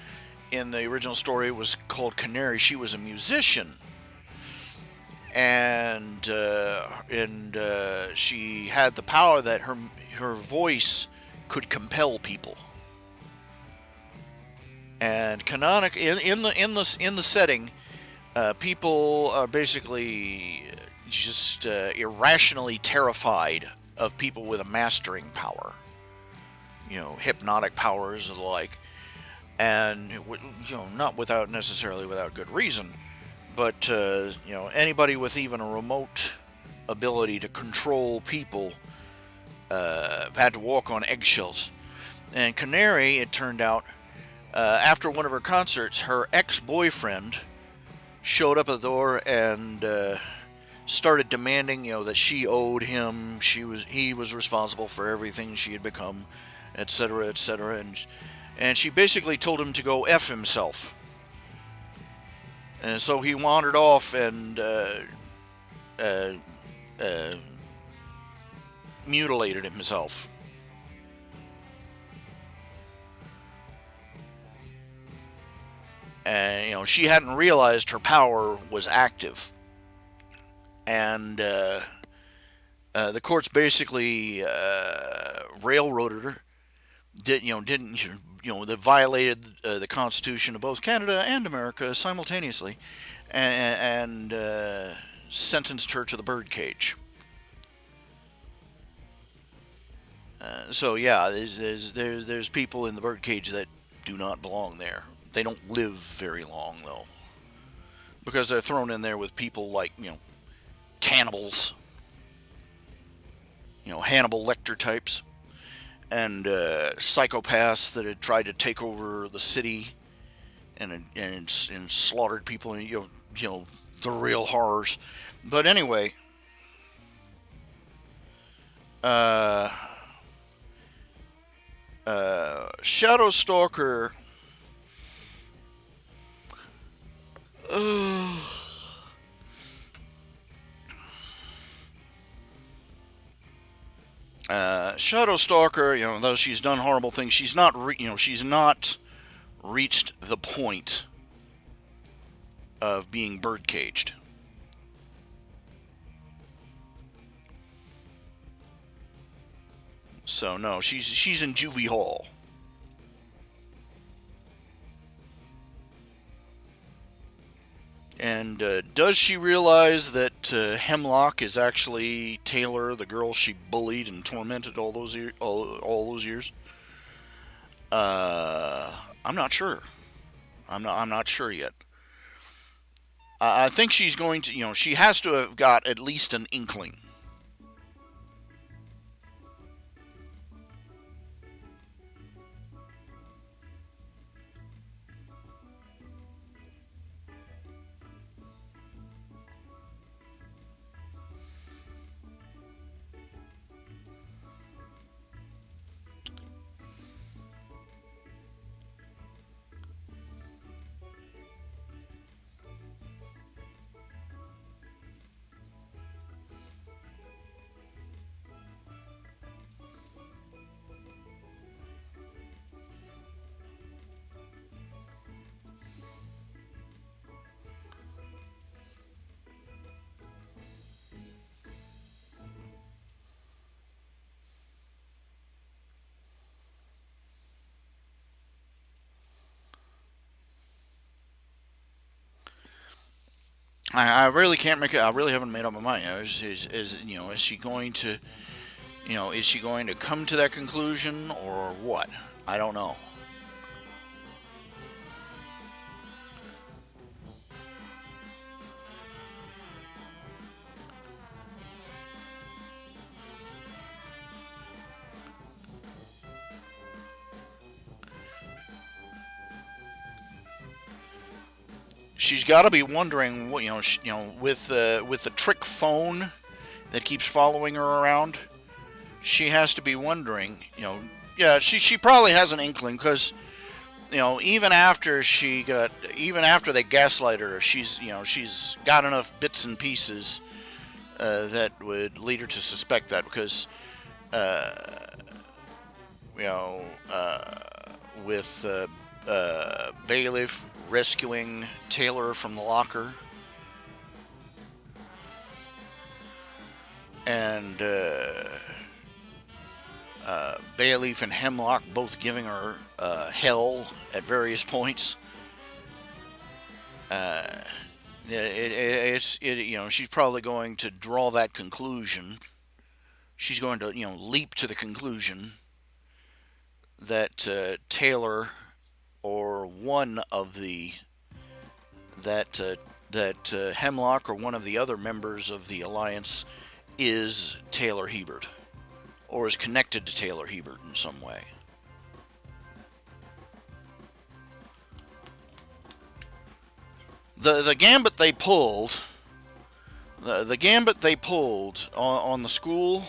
in the original story was called Canary. She was a musician, and she had the power that her voice could compel people. And canonic in the setting, people are basically just irrationally terrified of people with a mastering power, hypnotic powers and the like, and not necessarily without good reason, but anybody with even a remote ability to control people had to walk on eggshells. And Canary, it turned out, After one of her concerts, her ex-boyfriend showed up at the door and started demanding, that she owed him. He was responsible for everything she had become, etc., etc. And she basically told him to go f himself. And so he wandered off and uh, uh, mutilated himself. And she hadn't realized her power was active, and the courts basically railroaded her. That violated the Constitution of both Canada and America simultaneously, and sentenced her to the birdcage. So yeah, there's people in the birdcage that do not belong there. They don't live very long though, because they're thrown in there with people like cannibals, Hannibal Lecter types, and psychopaths that had tried to take over the city and slaughtered people, and the real horrors. But anyway, uh, Shadow Stalker. Shadow Stalker, though she's done horrible things, she's not reached the point of being birdcaged. So no, she's in juvie hall. And does she realize that Hemlock is actually Taylor, the girl she bullied and tormented all those years? I'm not sure. I'm not sure yet. I think she's going to. She has to have got at least an inkling. I really can't make it. I really haven't made up my mind. Is she going to, is she going to come to that conclusion or what? I don't know. She's got to be wondering, with the trick phone that keeps following her around. She has to be wondering, yeah, she probably has an inkling because even after they gaslight her, she's got enough bits and pieces that would lead her to suspect that because uh, you know with Bailiff rescuing Taylor from the locker and Bailiff and Hemlock both giving her hell at various points. Uh, she's probably going to draw that conclusion. She's going to leap to the conclusion that Taylor or one of the that Hemlock or one of the other members of the alliance is Taylor Hebert or is connected to Taylor Hebert in some way. the gambit they pulled, the gambit they pulled on the school.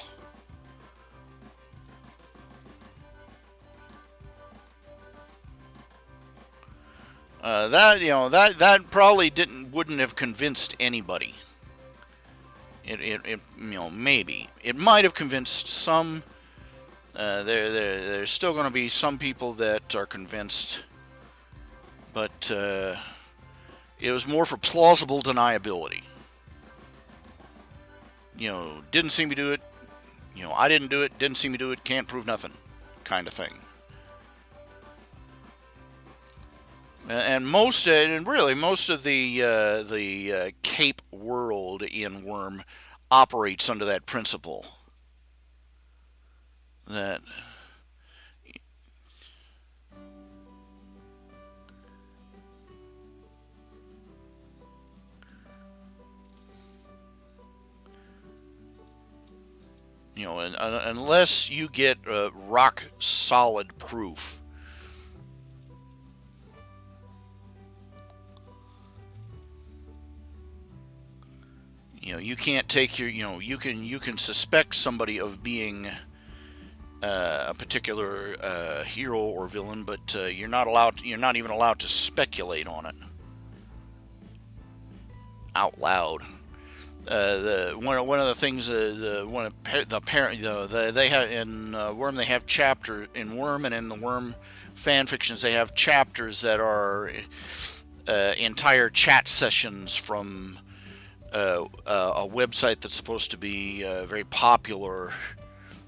That probably wouldn't have convinced anybody. It maybe it might have convinced some. There's still going to be some people that are convinced, but it was more for plausible deniability. Didn't see me do it. I didn't do it. Didn't see me do it. Can't prove nothing, kind of thing. And most of the Cape world in Worm operates under that principle. That unless you get rock solid proof. You can't take you can suspect somebody of being a particular hero or villain, but you're not even allowed to speculate on it out loud. One of the things they have in Worm, they have chapter in Worm, and in the Worm fan fictions they have chapters that are entire chat sessions from a website that's supposed to be very popular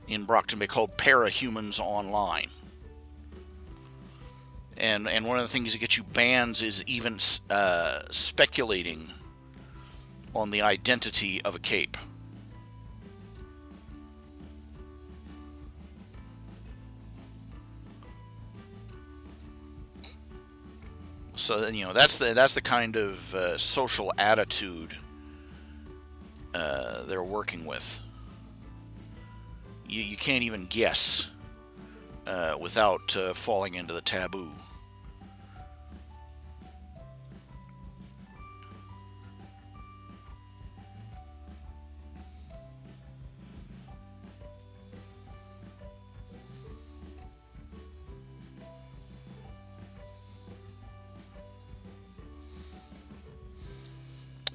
in Brockton Bay called Parahumans Online. And one of the things that gets you bans is even speculating on the identity of a cape. So that's the kind of social attitude they're working with. You can't even guess without falling into the taboo.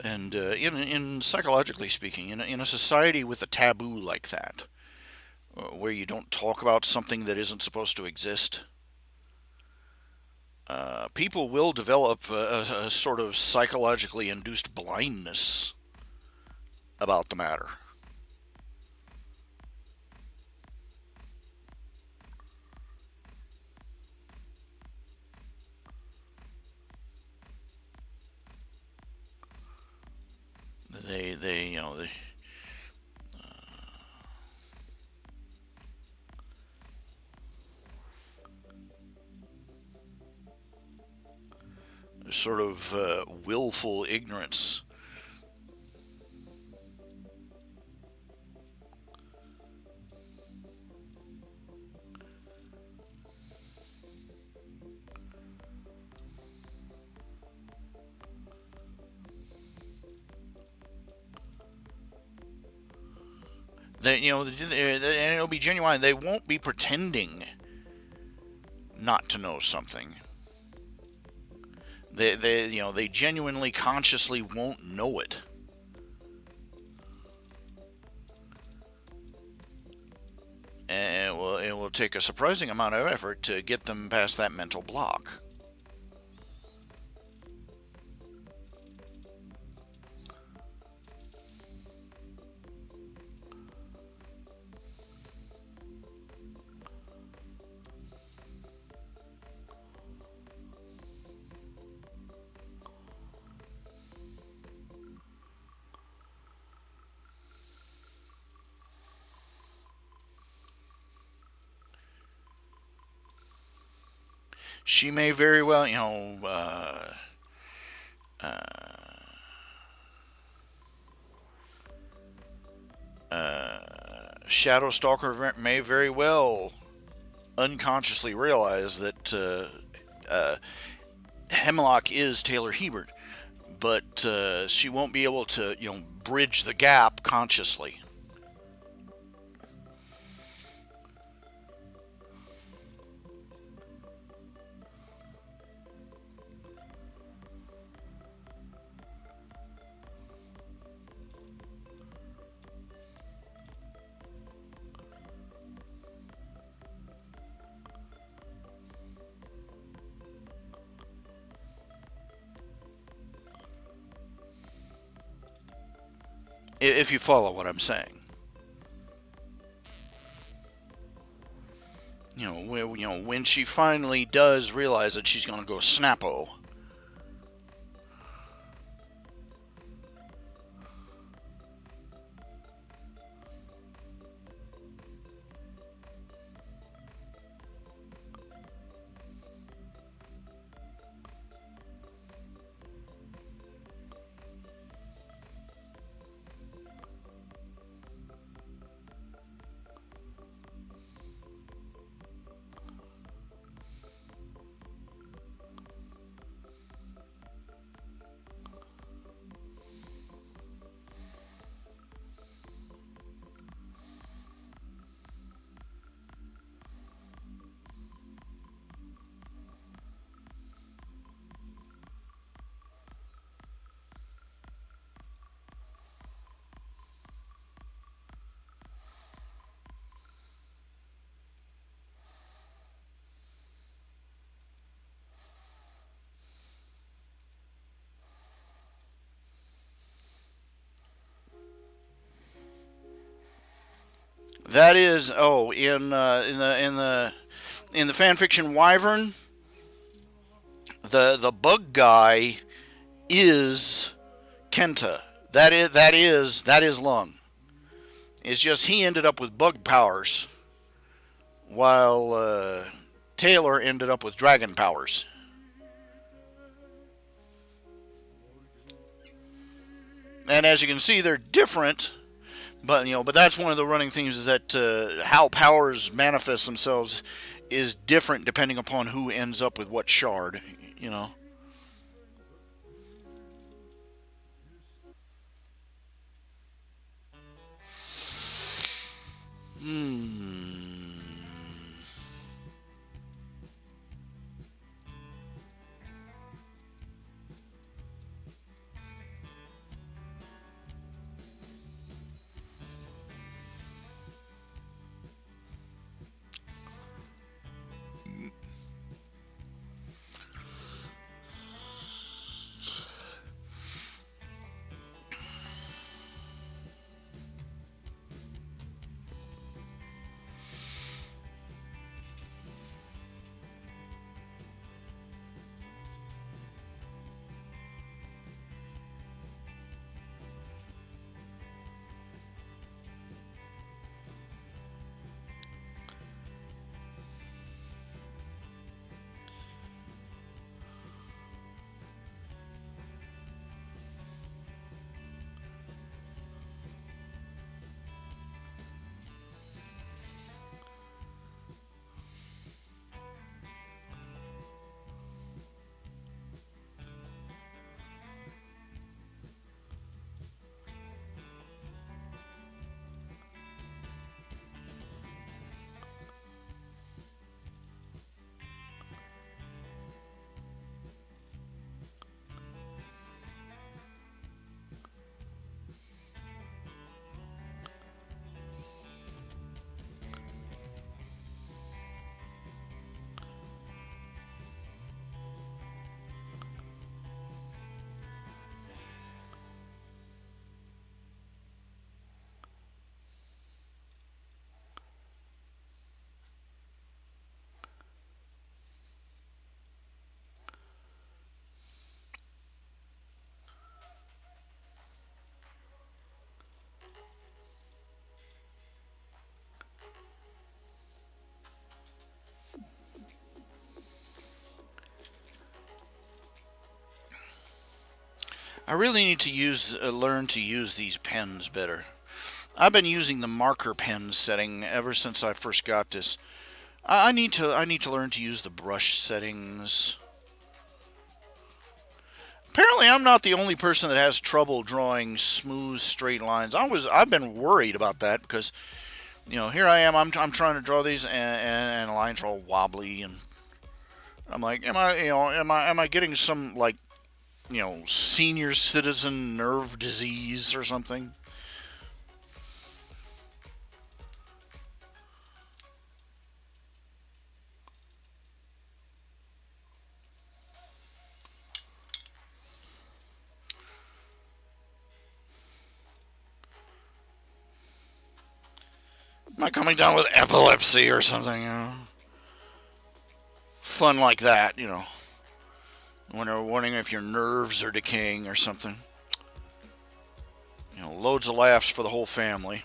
And in psychologically speaking, in a society with a taboo like that, where you don't talk about something that isn't supposed to exist, people will develop a sort of psychologically induced blindness about the matter. They sort of willful ignorance. And it'll be genuine. They won't be pretending not to know something. They genuinely, consciously won't know it. And it will take a surprising amount of effort to get them past that mental block. She may very well, uh, Shadow Stalker may very well unconsciously realize that Hemlock is Taylor Hebert, but she won't be able to, bridge the gap consciously. If you follow what I'm saying. When she finally does realize that she's going to go snappo. That is, in the fan fiction Wyvern, the bug guy is Kenta. That is Lung. It's just he ended up with bug powers, while Taylor ended up with dragon powers. And as you can see, they're different. But that's one of the running things, is that how powers manifest themselves is different depending upon who ends up with what shard. Hmm. I really need to learn to use these pens better. I've been using the marker pen setting ever since I first got this. I need to learn to use the brush settings, Apparently, I'm not the only person that has trouble drawing smooth, straight lines. I've been worried about that because here I am. I'm trying to draw these, and the lines are all wobbly, and I'm like, am I getting some like senior citizen nerve disease or something? Am I coming down with epilepsy or something? Fun like that, wondering if your nerves are decaying or something. Loads of laughs for the whole family.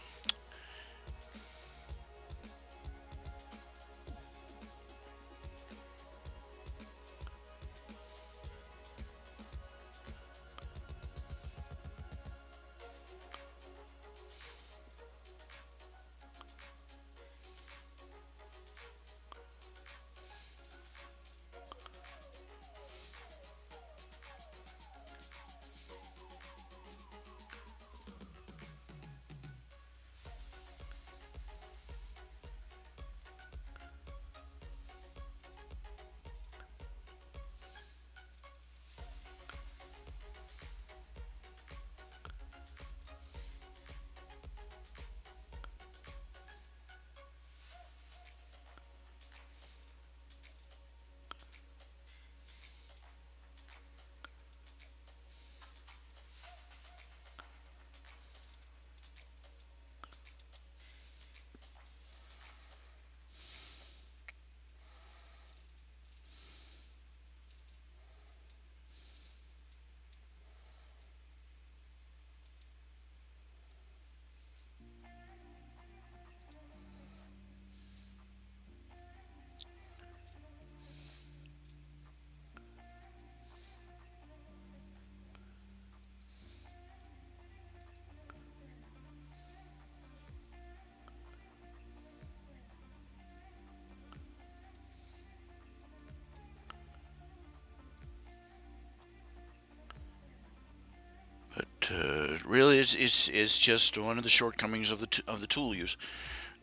But really, it's just one of the shortcomings of the tool use.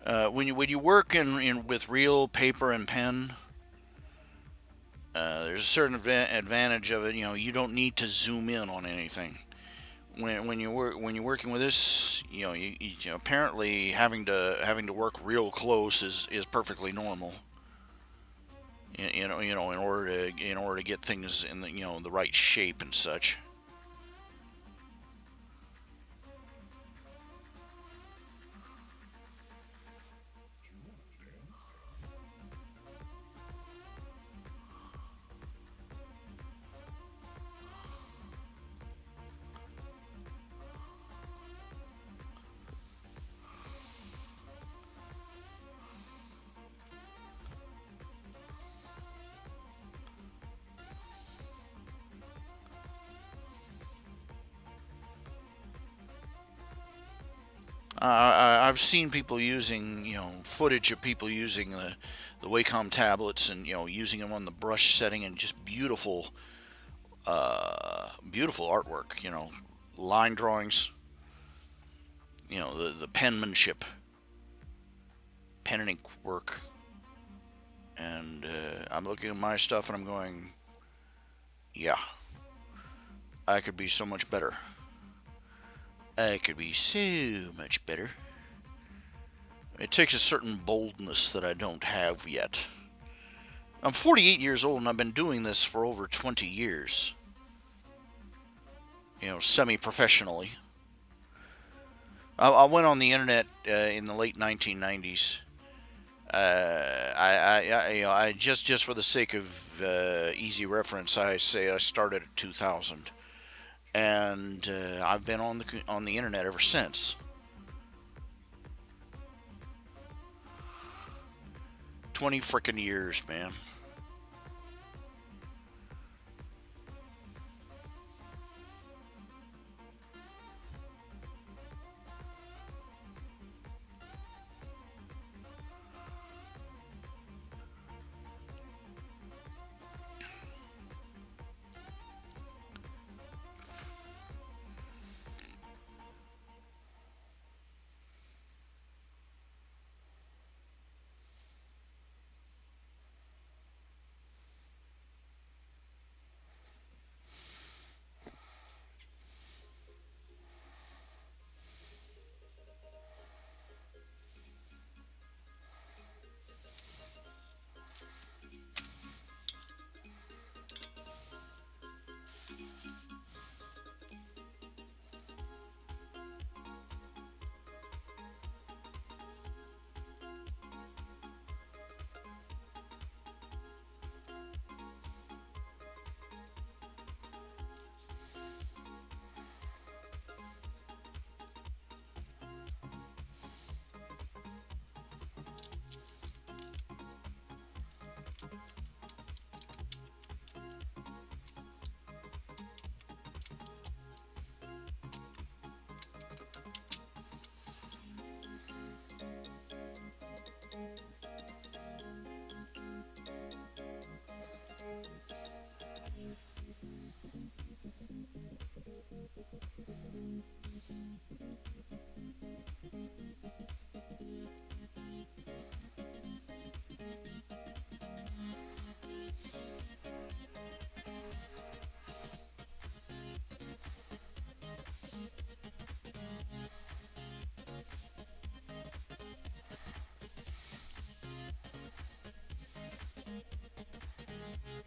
When you work in with real paper and pen, there's a certain advantage of it. You don't need to zoom in on anything. When you're working with this, apparently having to work real close is perfectly normal. In order to get things in the right shape and such. I've seen people using, footage of people using the Wacom tablets and using them on the brush setting and just beautiful artwork. Line drawings. The penmanship, pen and ink work, and I'm looking at my stuff and I'm going, yeah, I could be so much better. I could be so much better. It takes a certain boldness that I don't have yet. I'm 48 years old and I've been doing this for over 20 years. Semi-professionally. I went on the internet in the late 1990s. I just for the sake of easy reference, I say I started at 2000, and I've been on the internet ever since. 20 frickin' years, man.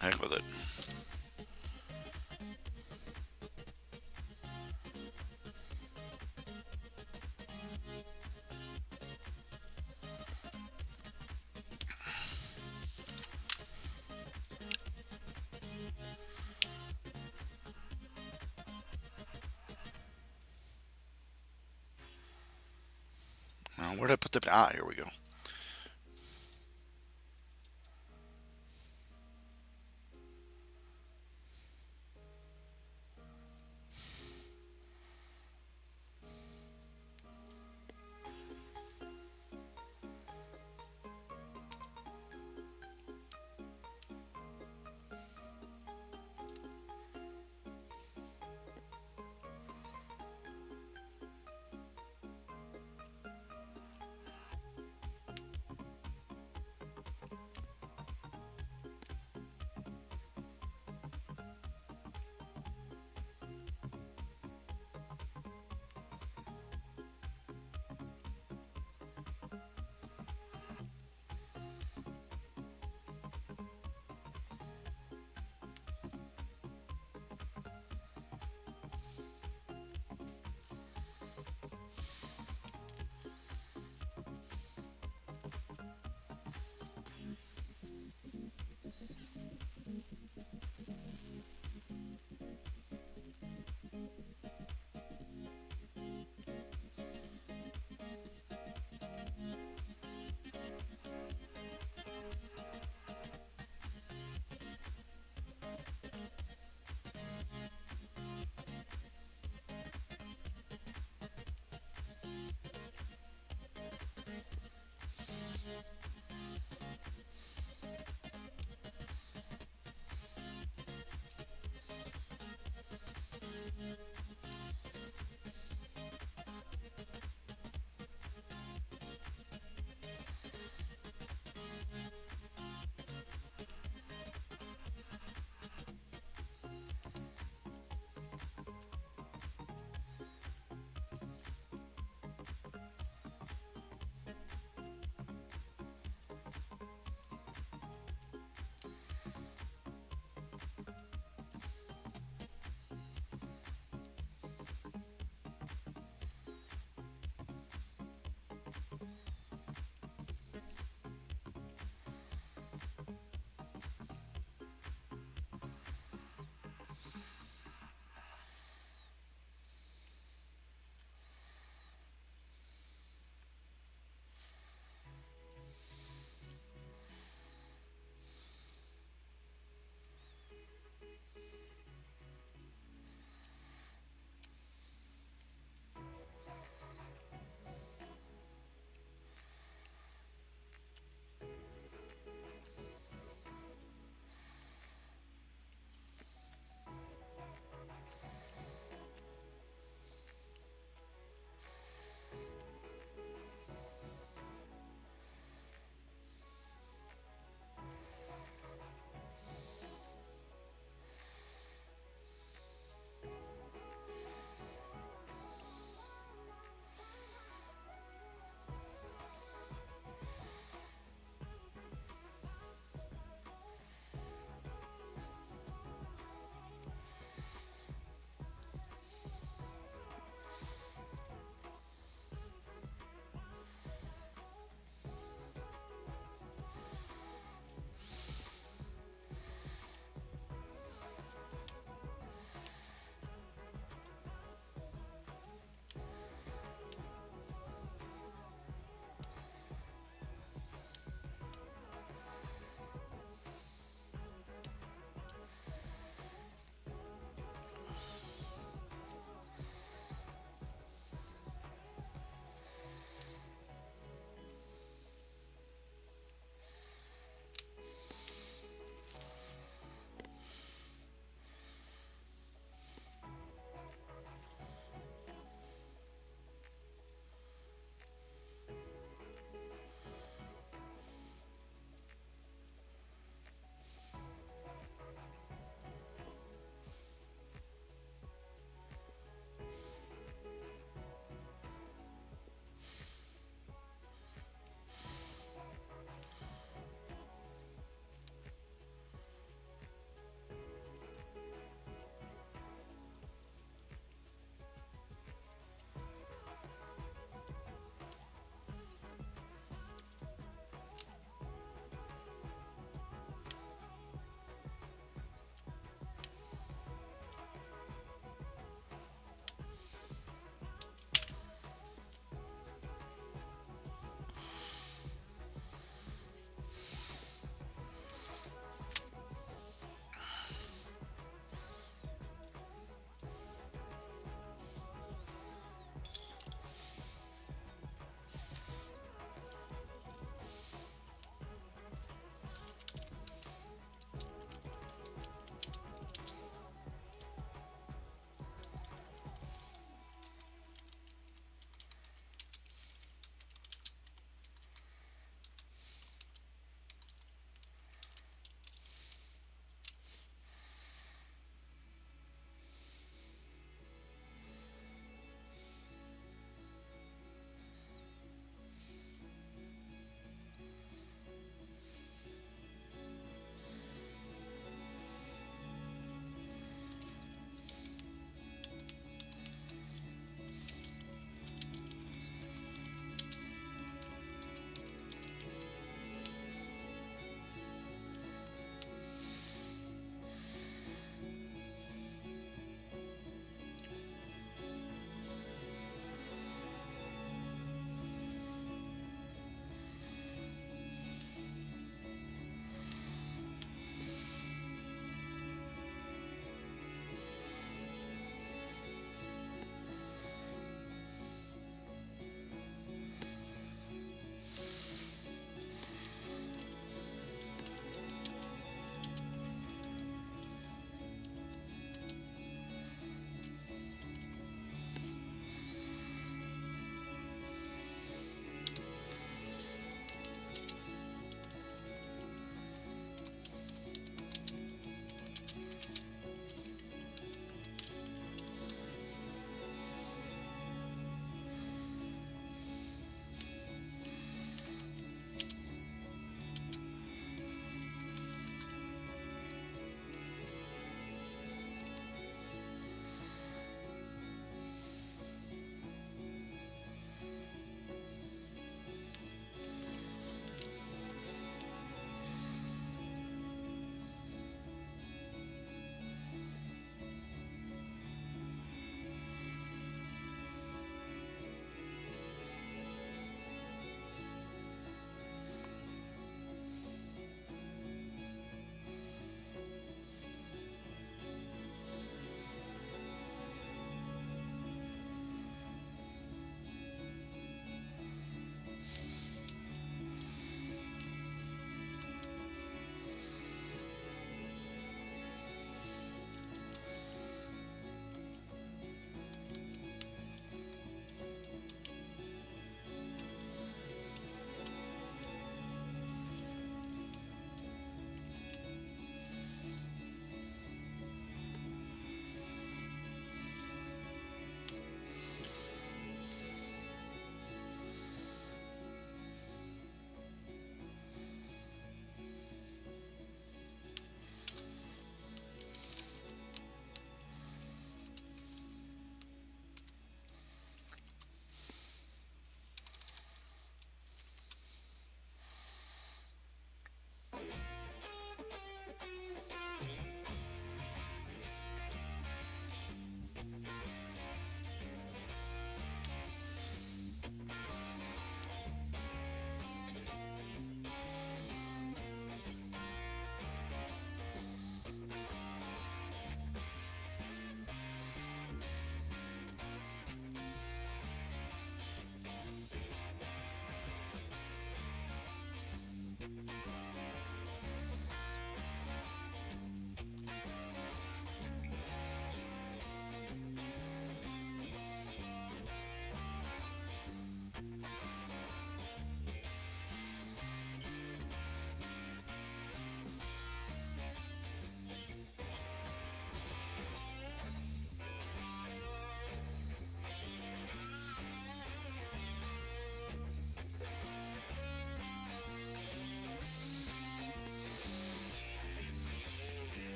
Heck with it. Now, where did I put the... Ah, here we go.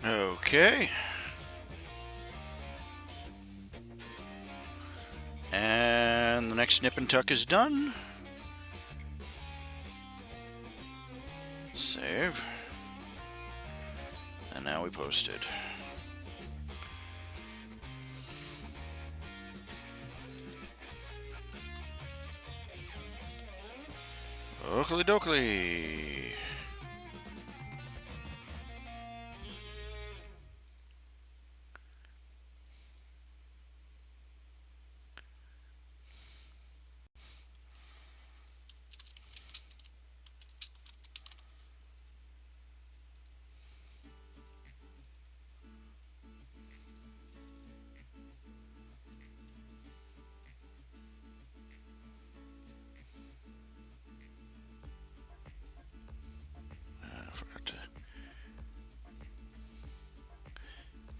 Okay. And the next nip and tuck is done. Save. And now we post it. Oakley dokley.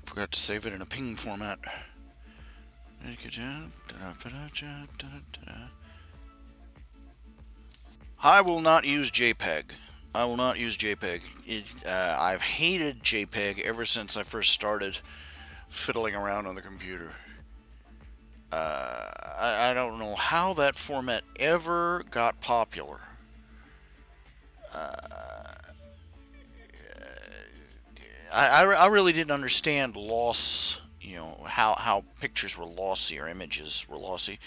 Forgot to save it in a ping format. I will not use JPEG. I will not use JPEG. I've hated JPEG ever since I first started fiddling around on the computer. I don't know how that format ever got popular. I really didn't understand loss, how pictures were lossy or images were lossy.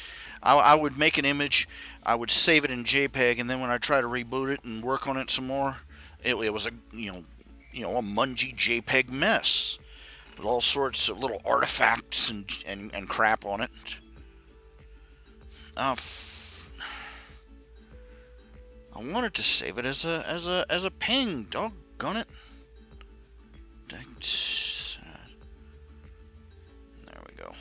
I would make an image, I would save it in JPEG, and then when I try to reboot it and work on it some more, it was a a mungy JPEG mess with all sorts of little artifacts and crap on it. I wanted to save it as a ping. Doggone it. There we go.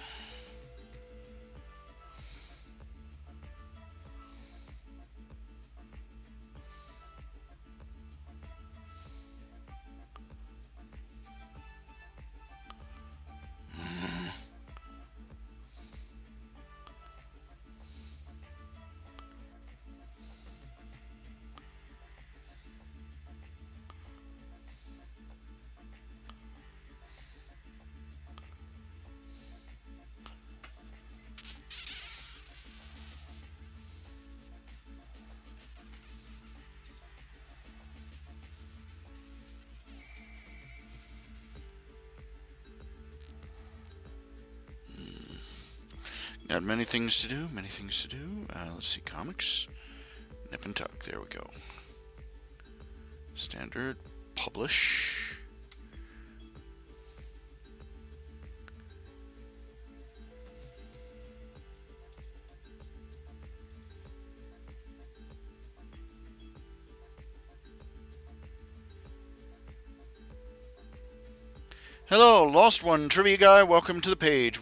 Got many things to do, let's see, comics. Nip and tuck, there we go. Standard, publish. Hello, Lost One Trivia Guy, welcome to the page.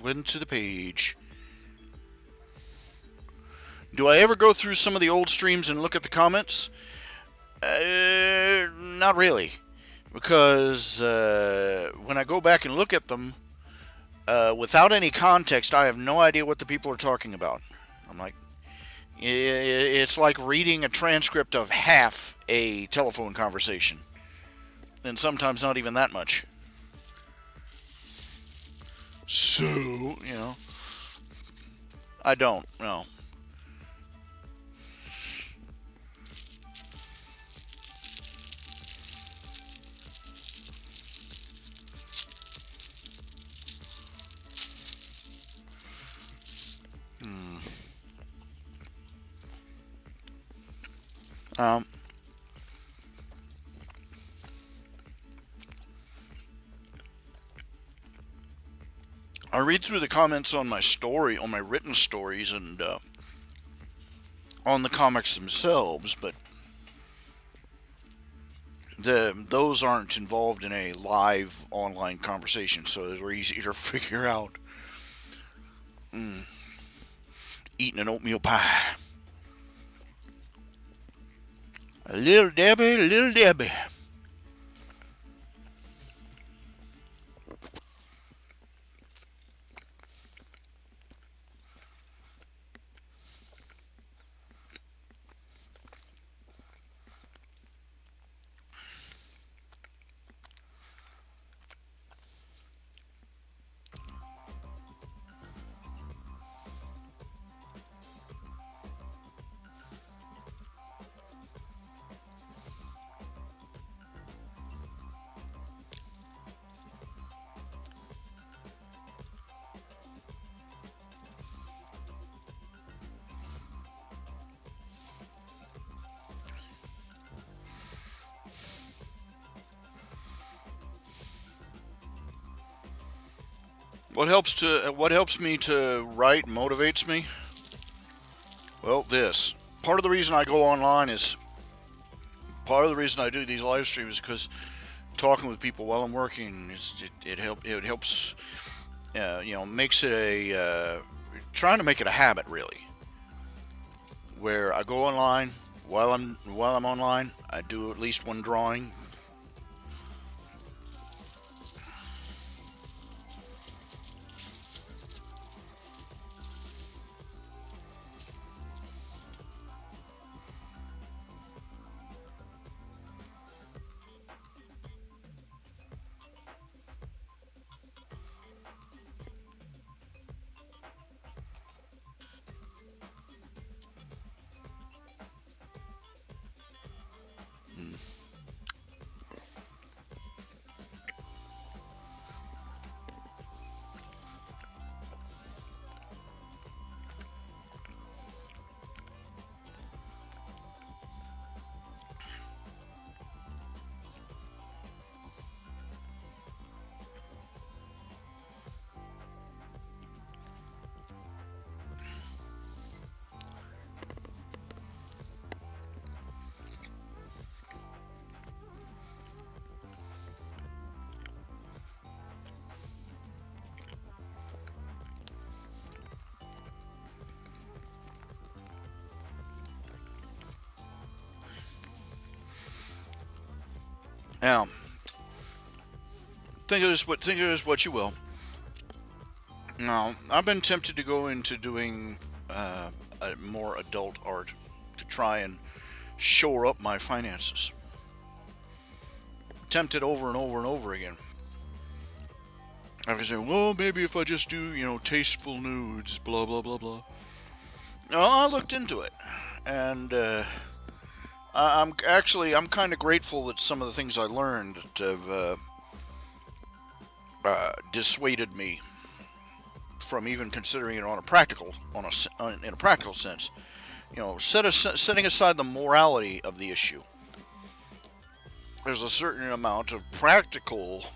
Do I ever go through some of the old streams and look at the comments? Not really. Because when I go back and look at them, without any context, I have no idea what the people are talking about. I'm like, it's like reading a transcript of half a telephone conversation. And sometimes not even that much. So, I don't, no. I read through the comments on my written stories, and on the comics themselves, but those aren't involved in a live online conversation, so they're easier to figure out. Eating an oatmeal pie. Little Debbie. What helps me to write, motivates me? Well, this. Part of the reason I go online is part of the reason I do these live streams is because talking with people while I'm working it helps makes it a trying to make it a habit really, where I go online while I'm online. I do at least one drawing. Now, think of this what you will. Now, I've been tempted to go into doing a more adult art to try and shore up my finances. Tempted over and over and over again. I was saying, well, maybe if I just do, tasteful nudes, blah blah blah blah. No, I looked into it, and I'm kind of grateful that some of the things I learned have dissuaded me from even considering it in a practical sense. Setting aside the morality of the issue, there's a certain amount of practical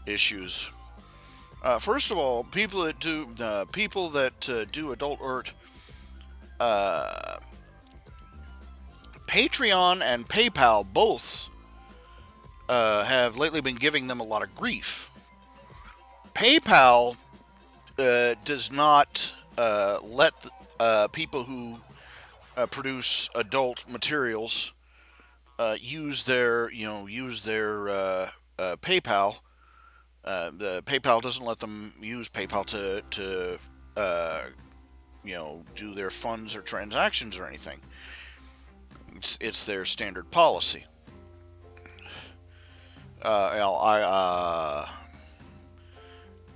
issues. First of all, people that do adult art, Patreon and PayPal both have lately been giving them a lot of grief. PayPal does not let people who produce adult materials use their PayPal. The PayPal doesn't let them use PayPal to do their funds or transactions or anything. It's their standard policy.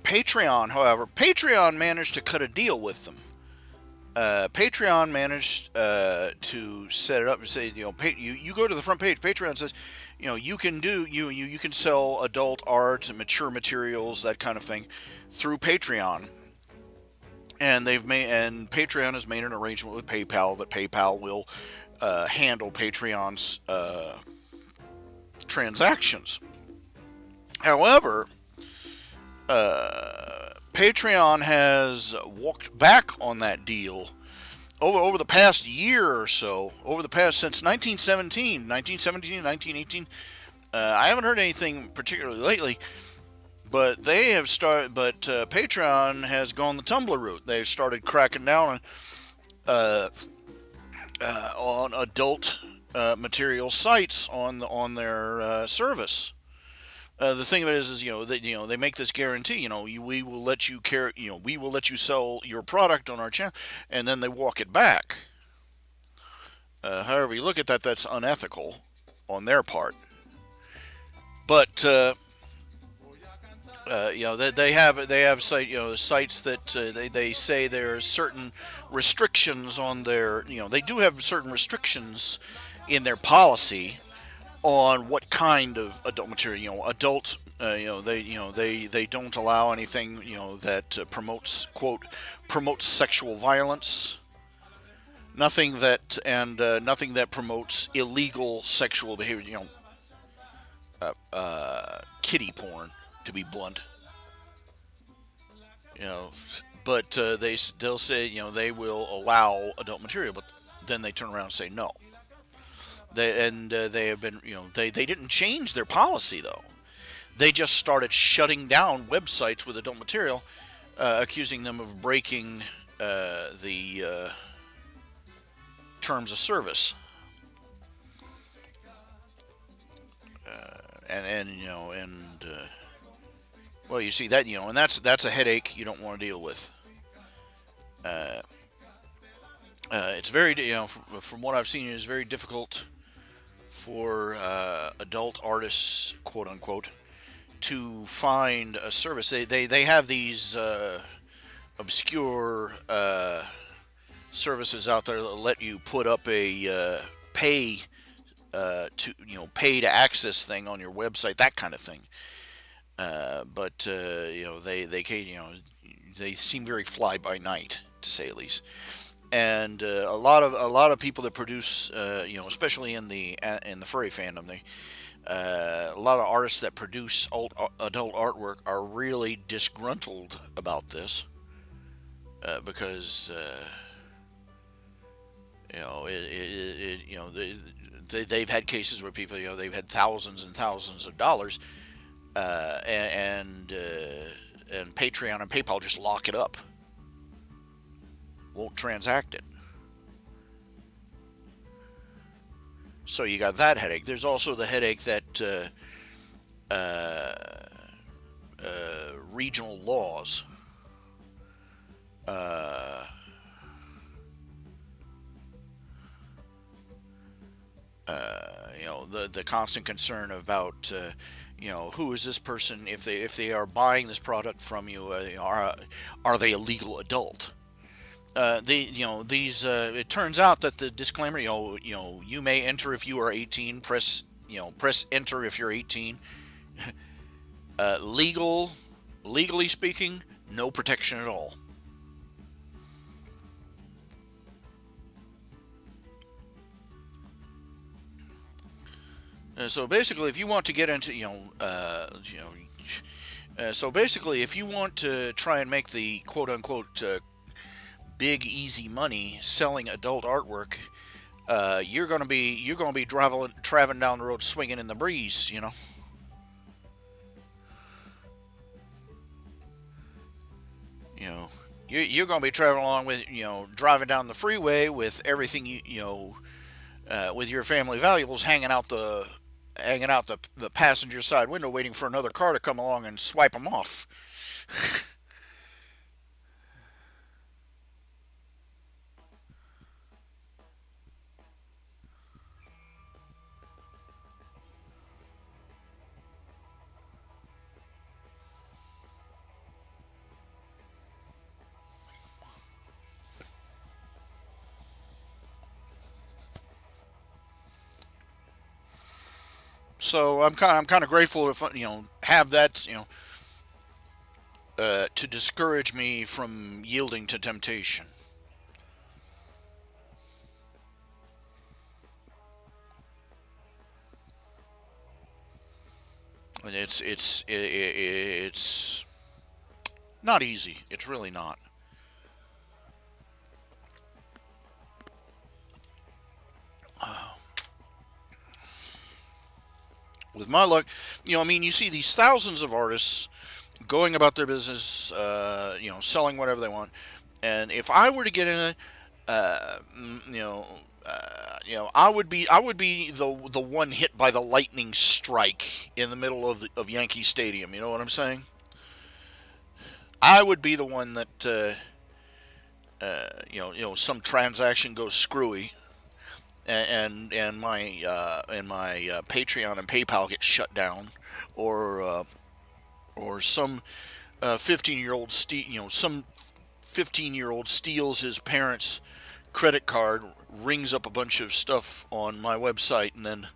Patreon, however, Patreon managed to cut a deal with them. Patreon managed to set it up and say, you go to the front page. Patreon says, you can sell adult art and mature materials, that kind of thing, through Patreon. And Patreon has made an arrangement with PayPal that PayPal will handle Patreon's transactions. However, Patreon has walked back on that deal over the past year or so, since 1917, 1918. I haven't heard anything particularly lately, but Patreon has gone the Tumblr route. They've started cracking down on adult material sites on their service. The thing of it is they make this guarantee. We will let you we will let you sell your product on our channel, and then they walk it back. However you look at that, that's unethical on their part. But they have sites that they say there are certain restrictions on their they do have certain restrictions in their policy on what kind of adult material. They don't allow anything that promotes sexual violence. Nothing that promotes illegal sexual behavior. Kiddie porn, to be blunt. You know, but they'll say, they will allow adult material, but then they turn around and say no. They have been, they didn't change their policy though. They just started shutting down websites with adult material, accusing them of breaking the terms of service. And well, you see that, and that's a headache you don't want to deal with. Uh, it's very, from what I've seen, it's very difficult for adult artists, quote unquote, to find a service. They have these obscure services out there that let you put up a pay to access thing on your website, that kind of thing. But they seem very fly by night, to say at least. And a lot of people that produce, especially in the furry fandom, a lot of artists that produce adult artwork are really disgruntled about this, because they've had cases where people, they've had thousands and thousands of dollars, and Patreon and PayPal just lock it up, won't transact it. So you got that headache. There's also the headache that regional laws, uh, the constant concern about, who is this person, if they are buying this product from you, are they a legal adult? It turns out that the disclaimer, you may enter if you are 18. Press enter if you're 18. Legally speaking, no protection at all. So basically, if you want to get into, so basically, if you want to try and make the quote unquote big easy money selling adult artwork, you're gonna be traveling down the road swinging in the breeze. You know, you're gonna be traveling along with, driving down the freeway with everything, with your family valuables hanging out the passenger side window, waiting for another car to come along and swipe them off. So I'm kind of grateful to, have that, to discourage me from yielding to temptation. It's not easy. It's really not. With my luck, I mean, you see these thousands of artists going about their business, selling whatever they want. And if I were to get in it, I would be the one hit by the lightning strike in the middle of Yankee Stadium. You know what I'm saying? I would be the one that, some transaction goes screwy, and my Patreon and PayPal get shut down, or some 15-year-old some 15-year-old steals his parents' credit card, rings up a bunch of stuff on my website, and then,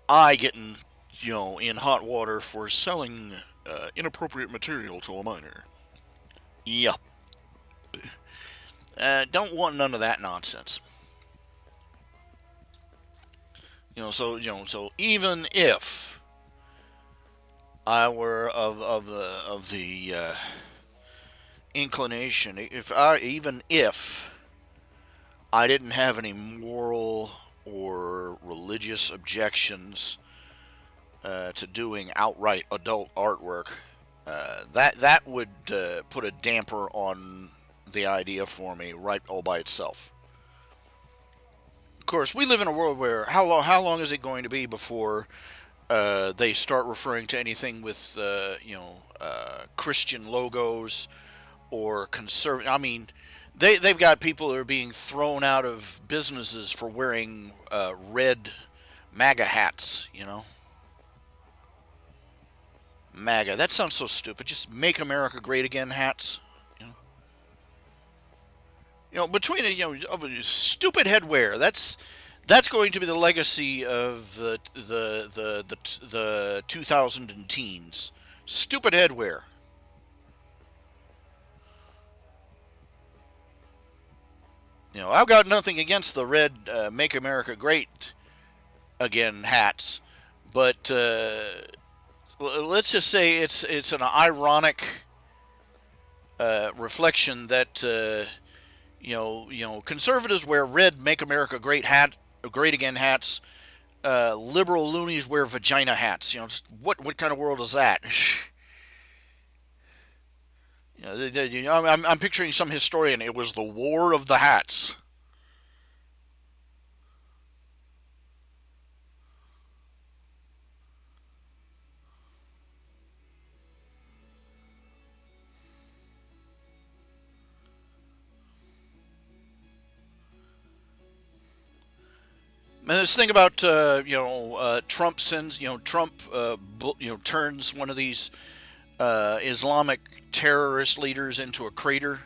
I get in hot water for selling inappropriate material to a minor. Yeah. Don't want none of that nonsense. So even if I were of the inclination, if I didn't have any moral or religious objections to doing outright adult artwork, that would put a damper on the idea for me right all by itself. Of course, we live in a world where how long is it going to be before they start referring to anything with Christian logos or conservative? I mean, they've got people that are being thrown out of businesses for wearing red MAGA hats. MAGA. That sounds so stupid. Just make America great again hats. You know, between of stupid headwear. That's going to be the legacy of the 2000 teens. Stupid headwear. I've got nothing against the red "Make America Great Again" hats, but let's just say it's an ironic reflection that conservatives wear red "Make America Great Again" hats. Liberal loonies wear vagina hats. What kind of world is that? I'm picturing some historian. It was the war of the hats. And this thing about Trump sends Trump turns one of these Islamic terrorist leaders into a crater,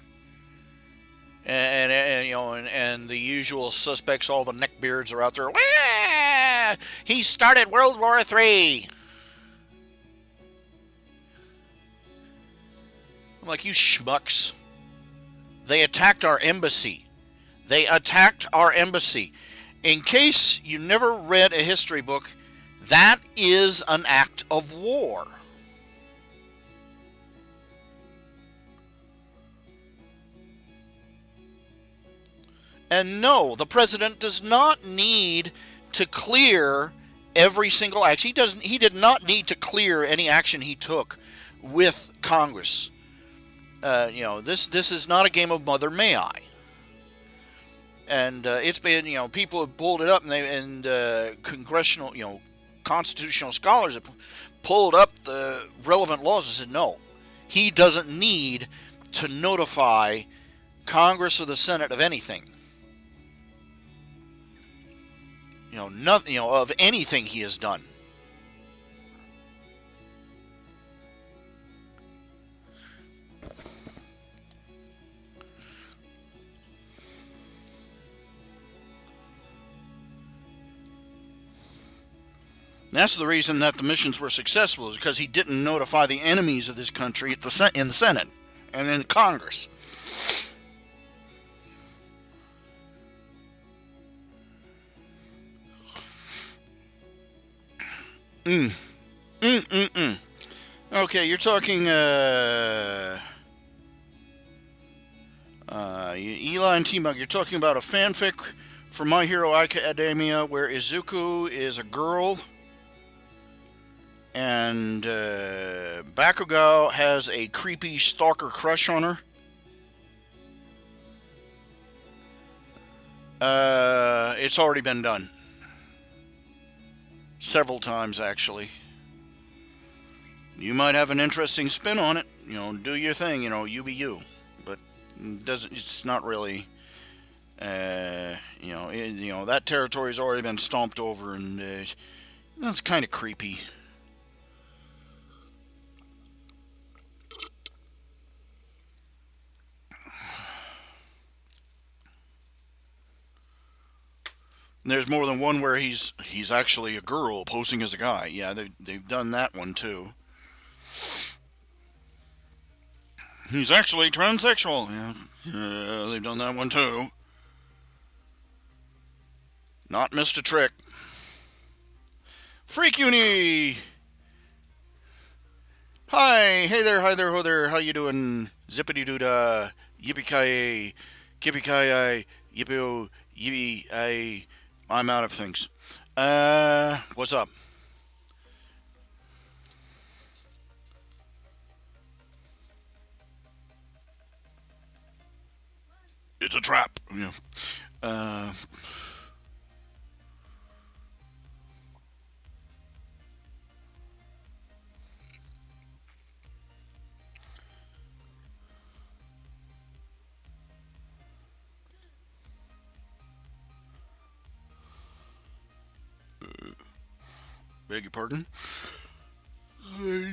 and the usual suspects, all the neckbeards are out there. Wah! He started World War III. I'm like, you schmucks. They attacked our embassy. They attacked our embassy. In case you never read a history book, that is an act of war. And no, the president does not need to clear every single action. He did not need to clear any action he took with Congress. This is not a game of Mother May I. And it's been, people have pulled it up, and congressional, constitutional scholars have pulled up the relevant laws and said no, he doesn't need to notify Congress or the Senate of anything. Nothing, of anything he has done. That's the reason that the missions were successful, is because he didn't notify the enemies of this country in the Senate and in Congress. Mm. Mm, mm, mm. Okay, you're talking Eli and T-Mug. You're talking about a fanfic for My Hero Academia where Izuku is a girl and Bakugo has a creepy stalker crush on her. It's already been done. Several times, actually. You might have an interesting spin on it. Do your thing. You be you. But it's not really. That territory's already been stomped over, and that's kind of creepy. There's more than one where he's actually a girl posing as a guy. Yeah, they've done that one too. He's actually transsexual. Yeah, they've done that one too. Not missed a trick. Freak Uni. Hi, hi there, ho there. How you doing? Zippity doo dah, yippee ki kippy ki yippee yippee I. I'm out of things. What's up? It's a trap. Yeah. Uh, Beg your pardon.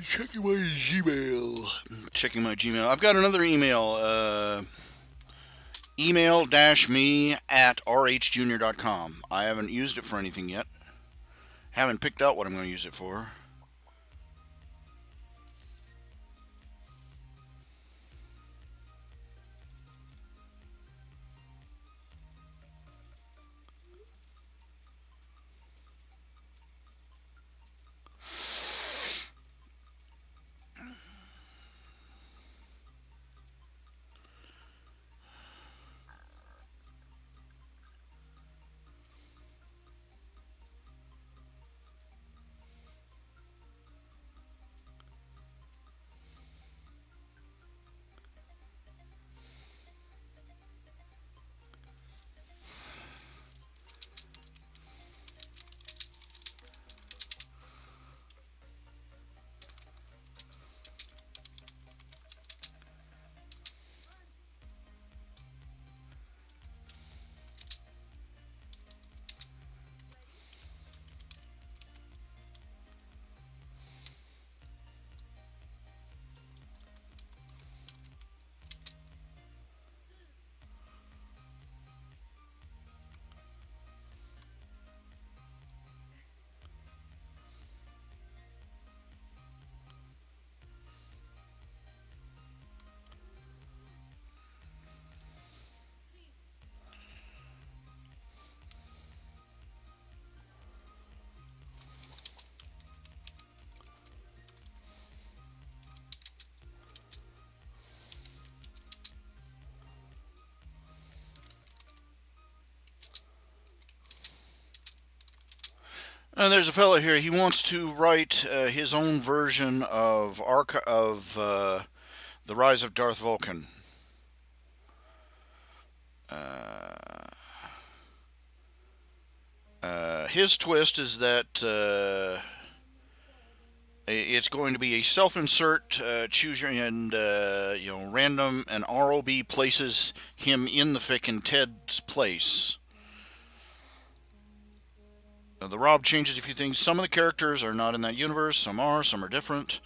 Checking my Gmail. Checking my Gmail. I've got another email. Email dash me at rhjunior.com. I haven't used it for anything yet. Haven't picked out what I'm going to use it for. There's a fella here. He wants to write his own version of the Rise of Darth Vulcan. Uh, his twist is that it's going to be a self-insert, choose your and random, and ROB places him in the fic in Ted's place. The Rob changes a few things. Some of the characters are not in that universe. Some are different.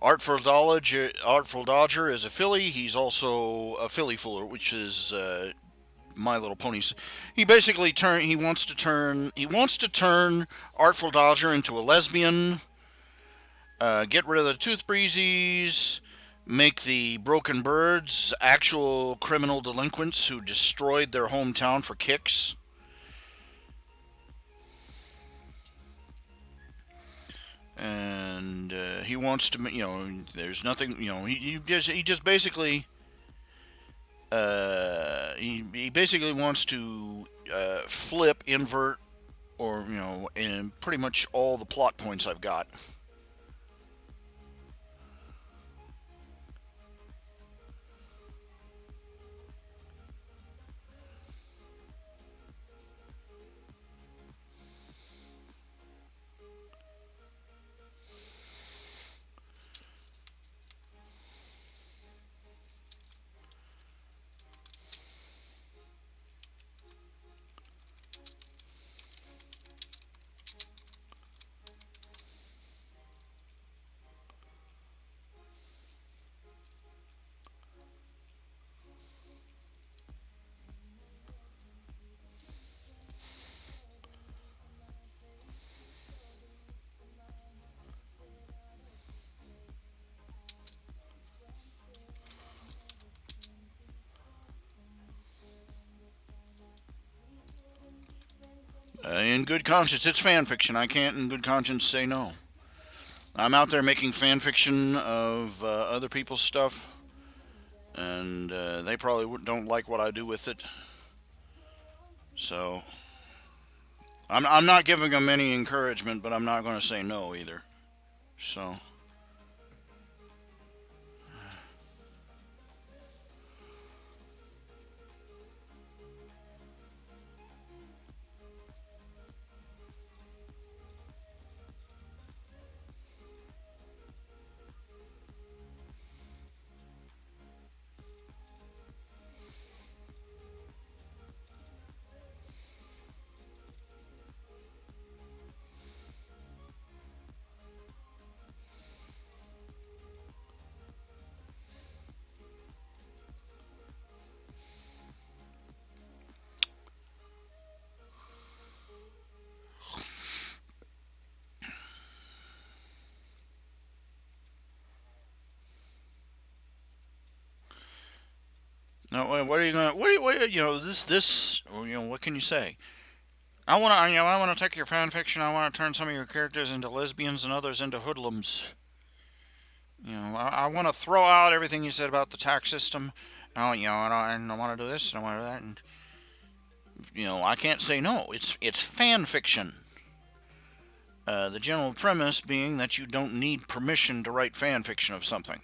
Artful Dodger is a filly. He's also a filly fooler, which is My Little Ponies. He wants to turn Artful Dodger into a lesbian. Get rid of the Tooth Breezies. Make the Broken Birds actual criminal delinquents who destroyed their hometown for kicks. And he wants to, there's nothing, he just basically, he basically wants to flip, invert, or and pretty much all the plot points I've got. In good conscience, it's fan fiction. I can't, in good conscience, say no. I'm out there making fan fiction of other people's stuff, and they probably don't like what I do with it. So I'm not giving them any encouragement, but I'm not going to say no either. So. No, what are you gonna? You know, this? You know, what can you say? I want to take your fan fiction. I want to turn some of your characters into lesbians and others into hoodlums. You know, I want to throw out everything you said about the tax system. And I want to do this and I want to do that, and I can't say no. It's fan fiction. The general premise being that you don't need permission to write fan fiction of something.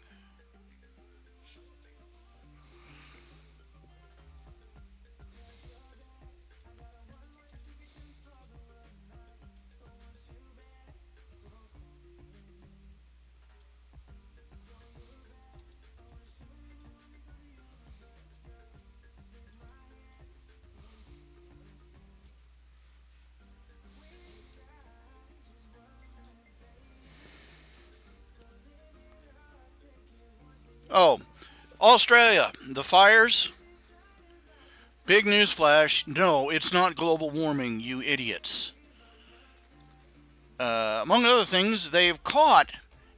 Oh, Australia, the fires. Big news flash. No, it's not global warming, you idiots. Among other things, they've caught,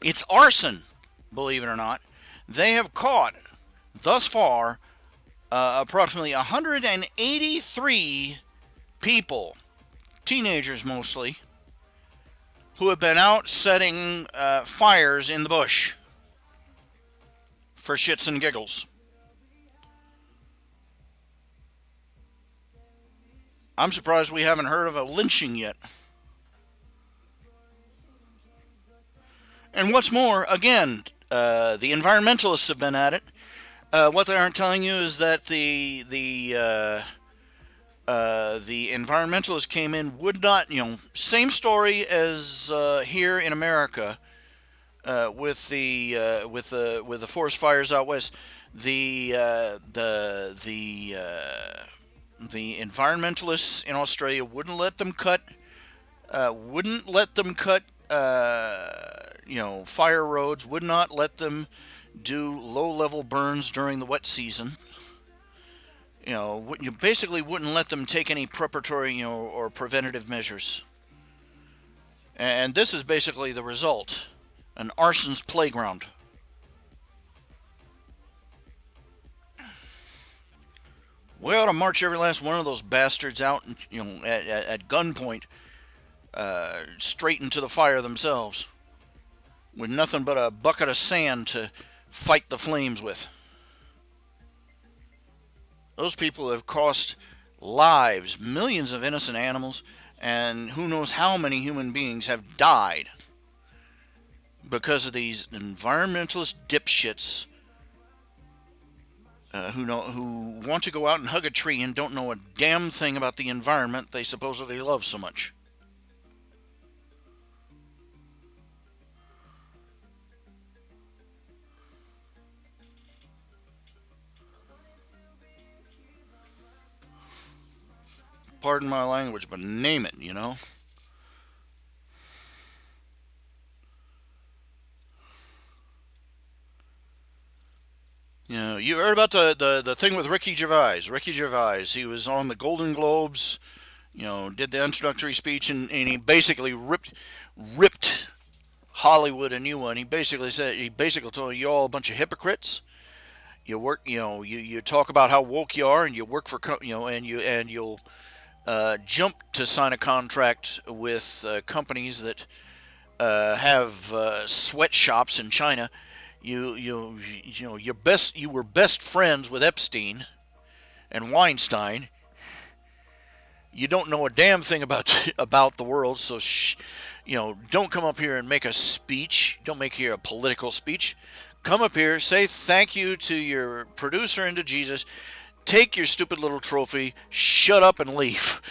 it's arson, believe it or not. They have caught, thus far, approximately 183 people, teenagers mostly, who have been out setting fires in the bush for shits and giggles. I'm surprised we haven't heard of a lynching yet. And what's more, again, the environmentalists have been at it. What they aren't telling you is that the environmentalists came in, would not, same story as here in America with the forest fires out west. The environmentalists in Australia wouldn't let them cut fire roads, would not let them do low level burns during the wet season. You basically wouldn't let them take any preparatory, or preventative measures. And this is basically the result: an arson's playground. We ought to march every last one of those bastards out, at gunpoint, straight into the fire themselves, with nothing but a bucket of sand to fight the flames with. Those people have cost lives, millions of innocent animals, and who knows how many human beings have died because of these environmentalist dipshits who want to go out and hug a tree and don't know a damn thing about the environment they supposedly love so much. Pardon my language, but name it, You heard about the thing with Ricky Gervais. Ricky Gervais, he was on the Golden Globes, did the introductory speech, and he basically ripped Hollywood a new one. He basically told you all a bunch of hypocrites. You work, you talk about how woke you are, and you work for, and you'll jump to sign a contract with companies that have sweatshops in China. You were best friends with Epstein and Weinstein. You don't know a damn thing about about the world, so don't come up here and make a speech. Don't make here a political speech. Come up here, say thank you to your producer and to Jesus. Take your stupid little trophy, shut up, and leave.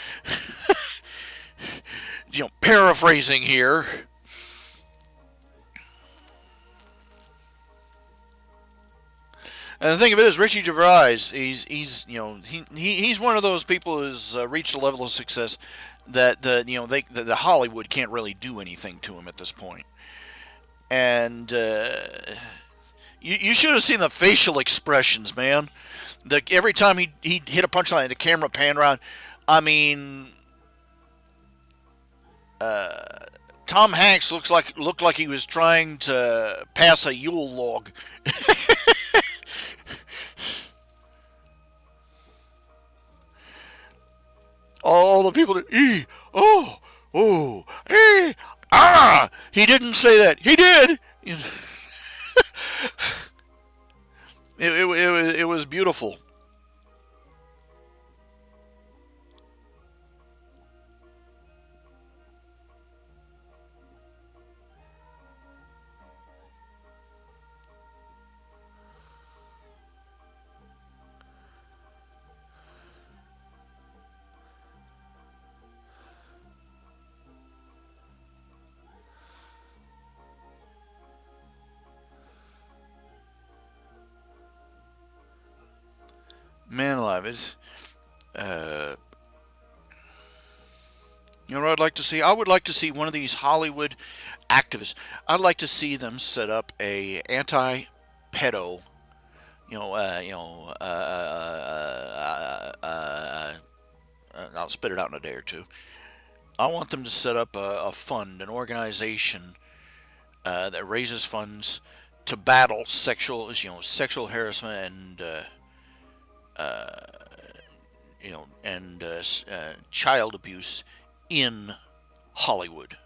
Paraphrasing here. And the thing of it is, Richie Gervais, he's one of those people who's reached a level of success that the Hollywood can't really do anything to him at this point. And you should have seen the facial expressions, man. Every time he hit a punchline, the camera panned around. I mean, Tom Hanks looked like he was trying to pass a Yule log. All the people that he didn't say that. He did. It was beautiful. Man alive, it's uh, what I'd like to see. I would like to see one of these Hollywood activists. I'd like to see them set up a anti-pedo. I'll spit it out in a day or two. I want them to set up a fund, an organization that raises funds to battle sexual harassment and child abuse in Hollywood.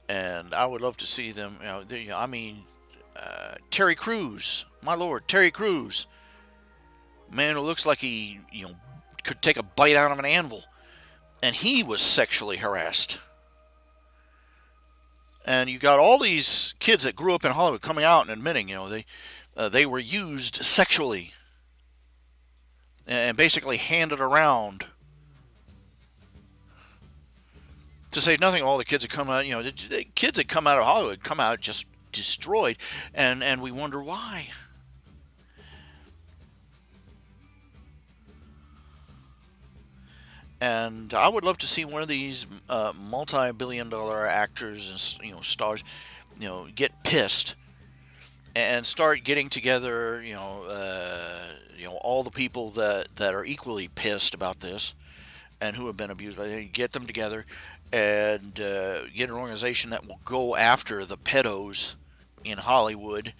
And I would love to see them. Terry Crews, my lord, Terry Crews, man who looks like he could take a bite out of an anvil, and he was sexually harassed. And you got all these kids that grew up in Hollywood coming out and admitting, they were used sexually and basically handed around. To say nothing, all the kids that come out, the kids that come out of Hollywood come out just destroyed, and we wonder why. And I would love to see one of these multi-billion-dollar actors and stars, get pissed and start getting together. All the people that are equally pissed about this and who have been abused by it, get them together and get an organization that will go after the pedos in Hollywood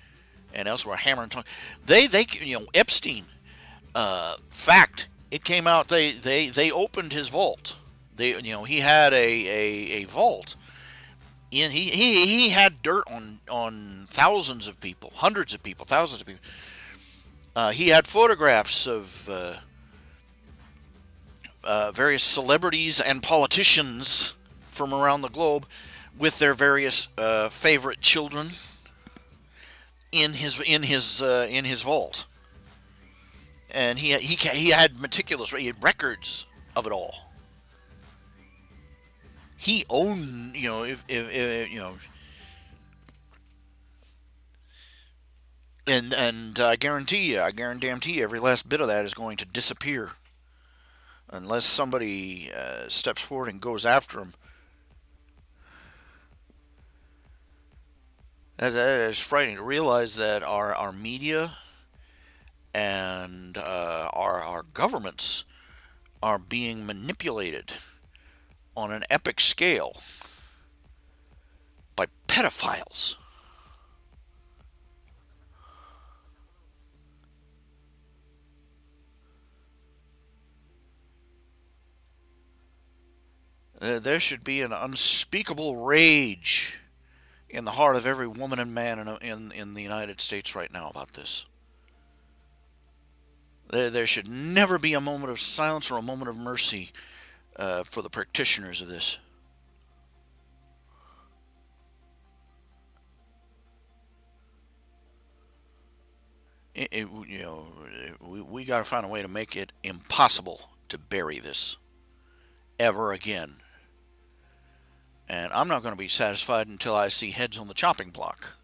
and elsewhere. Hammer and tongue. They Epstein. Fact. It came out. They opened his vault. He had a vault. He had dirt on thousands of people, hundreds of people, thousands of people. He had photographs of various celebrities and politicians from around the globe with their various favorite children in his vault. And he had meticulous records of it all. He owned, if and I guarantee you, every last bit of that is going to disappear unless somebody steps forward and goes after him. That is frightening to realize that our media and our governments are being manipulated on an epic scale by pedophiles. There should be an unspeakable rage in the heart of every woman and man in the United States right now about this. There should never be a moment of silence or a moment of mercy for the practitioners of this. We got to find a way to make it impossible to bury this ever again. And I'm not going to be satisfied until I see heads on the chopping block.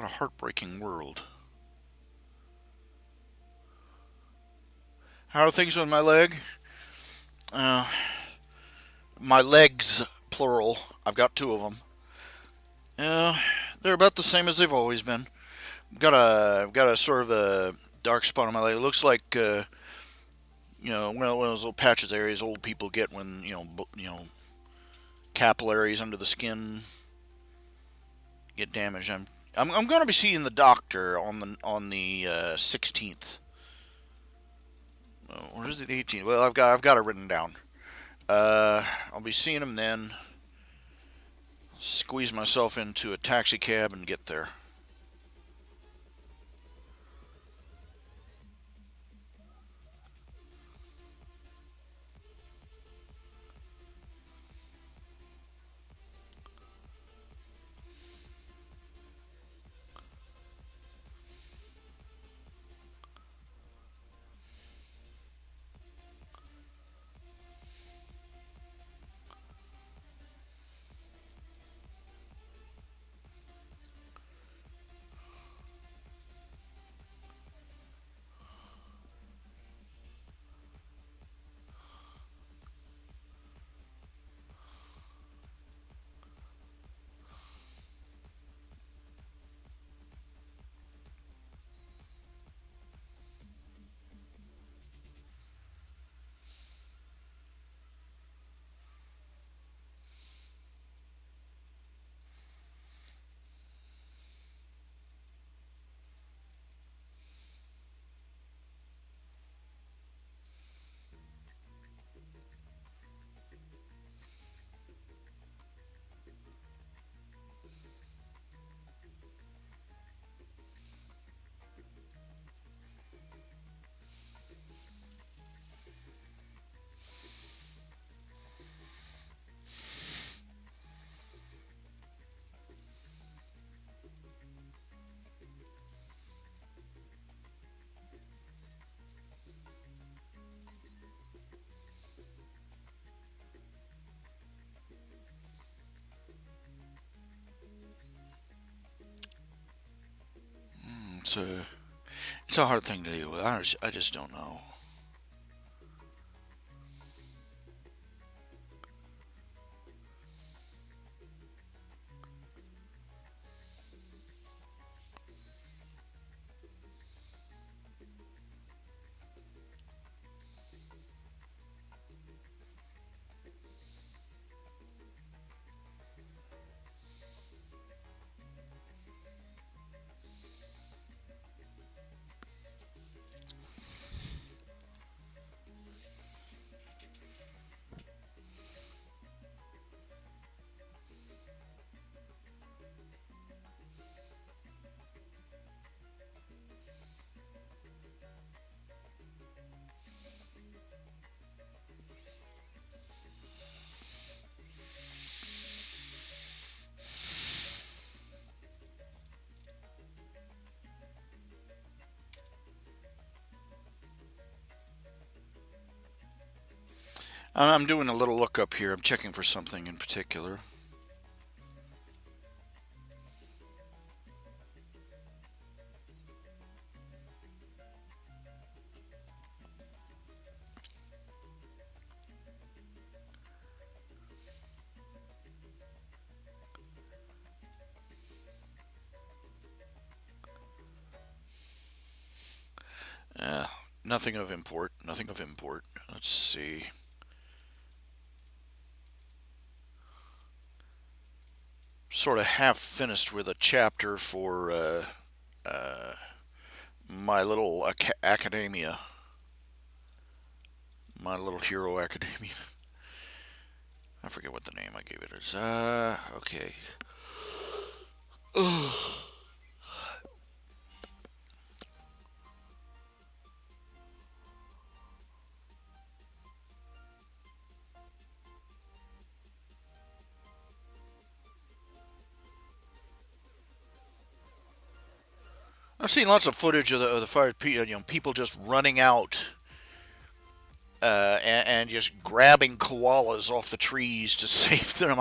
What a heartbreaking world. How are things on my leg? Uh, my legs, plural. I've got two of them. Uh, they're about the same as they've always been. I've got a sort of a dark spot on my leg. It looks like one of those little patches areas old people get when capillaries under the skin get damaged. I'm going to be seeing the doctor on the 16th. Or is it the 18th? Well, I've got it written down. I'll be seeing him then. Squeeze myself into a taxi cab and get there. It's a it's a hard thing to deal with. I just don't know. I'm doing a little lookup here. I'm checking for something in particular. Uh, Nothing of import. Nothing of import. Let's see. Sort of half finished with a chapter for uh, my little academia. My little hero academia. I forget what the name I gave it is. Okay. I've seen lots of footage of the fire, people just running out and just grabbing koalas off the trees to save them.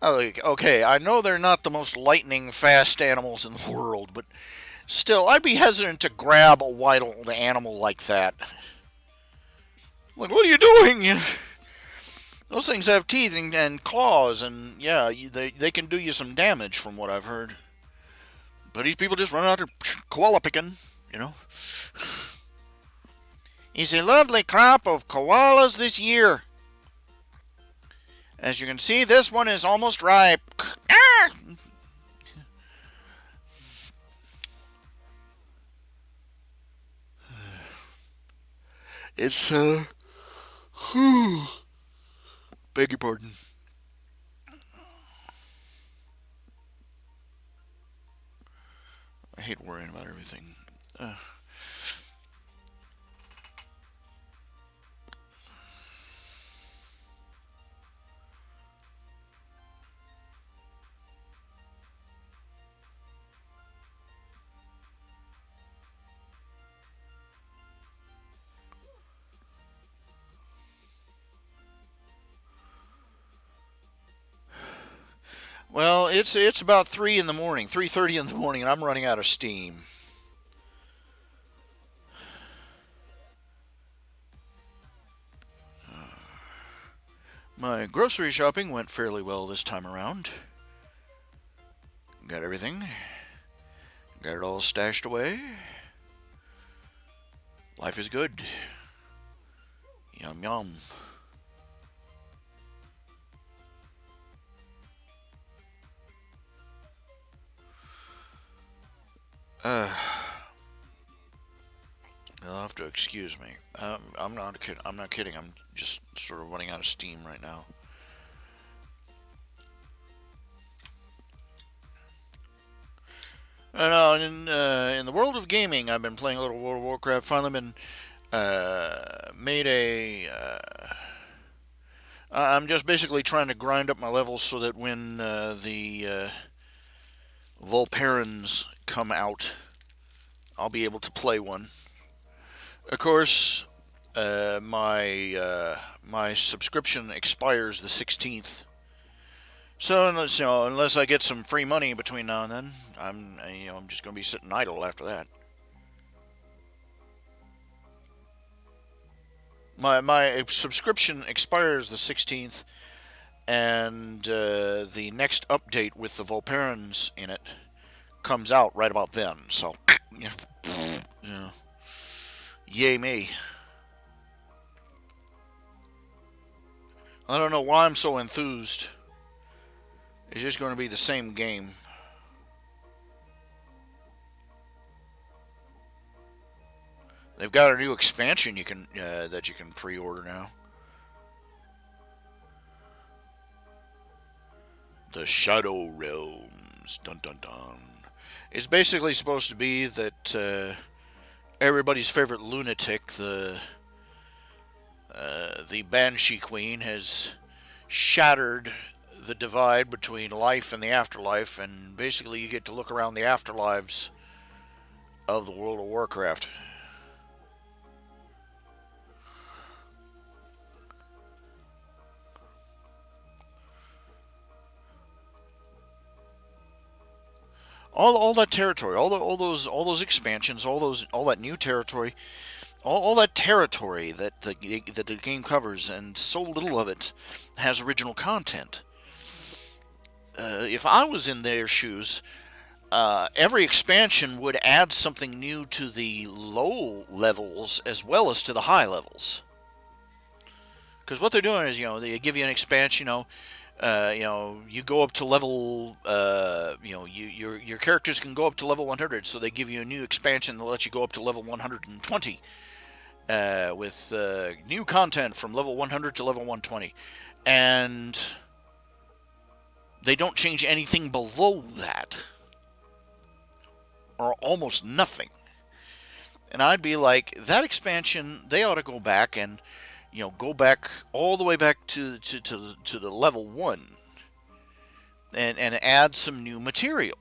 Like, okay, I know they're not the most lightning fast animals in the world, but still, I'd be hesitant to grab a wild animal like that. Like, what are you doing? Those things have teeth and claws, and yeah, they can do you some damage, from what I've heard. But these people just run out there koala picking, you know. It's a lovely crop of koalas this year. As you can see, this one is almost ripe. Ah! It's, beg your pardon. I hate worrying about everything. Well, it's about 3 in the morning, 3:30 in the morning, and I'm running out of steam. My grocery shopping went fairly well this time around. Got everything. Got it all stashed away. Life is good. Yum yum. Uh, You'll have to excuse me. I'm not kidding. I'm not kidding. I'm just sort of running out of steam right now. In the world of gaming, I've been playing a little World of Warcraft. Finally, been made a. I'm just basically trying to grind up my levels so that when the Volperons come out, I'll be able to play one. Of course, my subscription expires the 16th. So unless I get some free money between now and then, I'm just going to be sitting idle after that. My subscription expires the 16th, and the next update with the Volperons in it comes out right about then. So, yeah, yay me. I don't know why I'm so enthused. It's just going to be the same game. They've got a new expansion that you can pre-order now. The Shadow Realms. Dun dun dun. It's basically supposed to be that everybody's favorite lunatic, the Banshee Queen, has shattered the divide between life and the afterlife, and basically you get to look around the afterlives of the World of Warcraft. all that territory, all those expansions, all that new territory, all that territory that the game covers, and so little of it has original content. If I was in their shoes, every expansion would add something new to the low levels as well as to the high levels. Because what they're doing is, they give you an expansion, you go up to level, your characters can go up to level 100, so they give you a new expansion that lets you go up to level 120 with new content from level 100 to level 120, and they don't change anything below that, or almost nothing. And I'd be like, that expansion, they ought to go back and go back all the way back to the level 1 and add some new material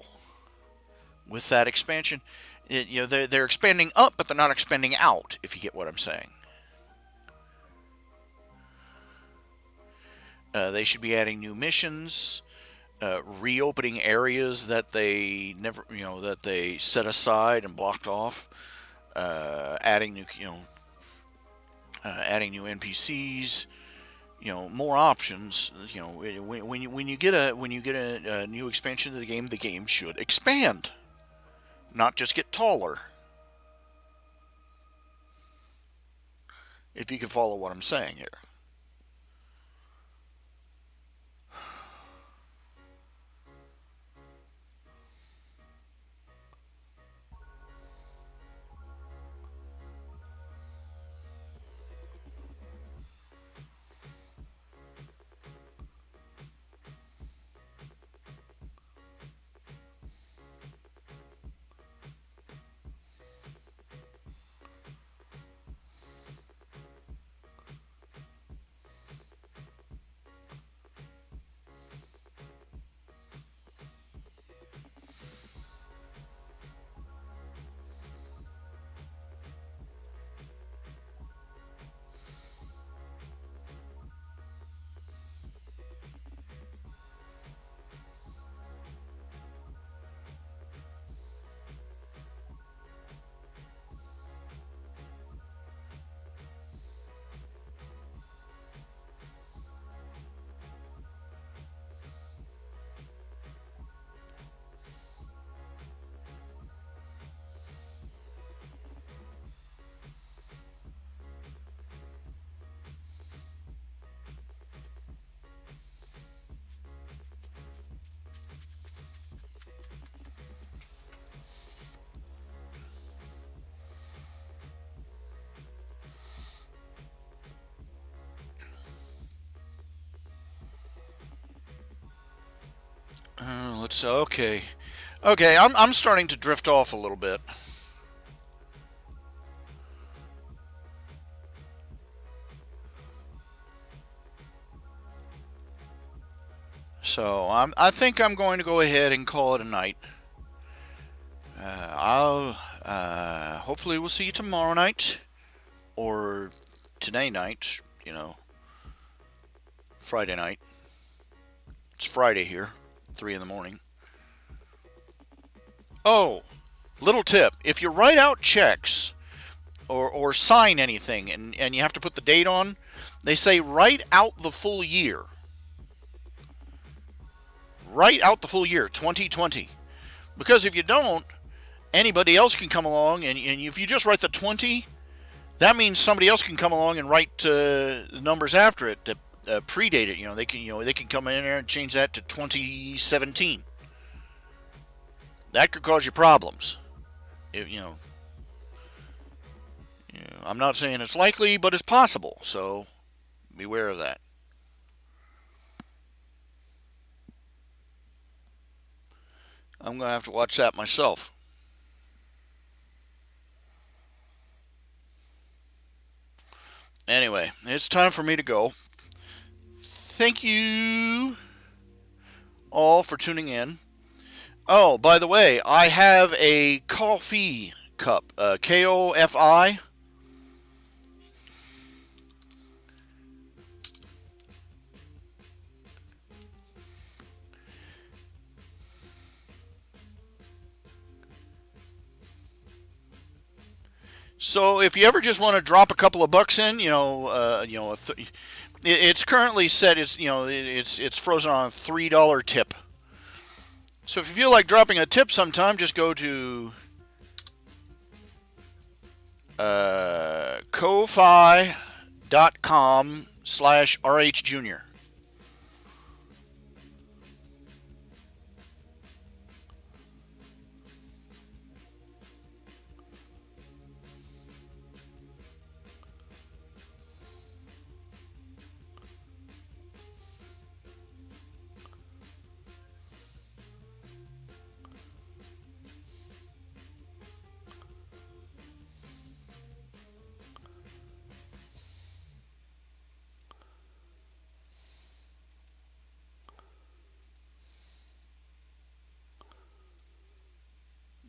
with that expansion. They're expanding up, but they're not expanding out, if you get what I'm saying. They should be adding new missions, reopening areas that they never, that they set aside and blocked off, adding new, adding new NPCs, more options. When you get a new expansion to the game should expand, not just get taller. If you can follow what I'm saying here. Let's okay. Okay, I'm starting to drift off a little bit. So I think I'm going to go ahead and call it a night. I'll hopefully we'll see you tomorrow night or today night. Friday night. It's Friday here, 3 in the morning. Oh, little tip: if you write out checks or sign anything and you have to put the date on, they say write out the full year. Write out the full year, 2020. Because if you don't, anybody else can come along, and if you just write the 20, that means somebody else can come along and write the numbers after it to predate it. They can come in there and change that to 2017. That could cause you problems. I'm not saying it's likely, but it's possible. So beware of that. I'm going to have to watch that myself. Anyway, it's time for me to go. Thank you all for tuning in. Oh, by the way, I have a coffee cup, KOFI. So if you ever just want to drop a couple of bucks in, it's currently set. It's frozen on a $3 tip. So if you feel like dropping a tip sometime, just go to ko-fi.com/RHJunior.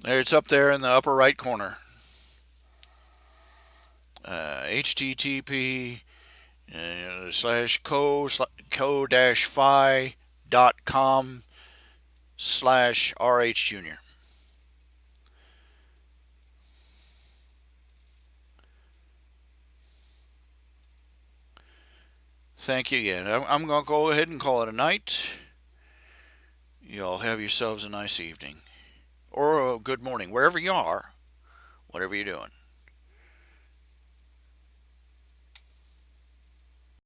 There, it's up there in the upper right corner. http slash ko-fi.com/RHJunior. Thank you again. I'm going to go ahead and call it a night. Y'all have yourselves a nice evening or a good morning, wherever you are, whatever you're doing.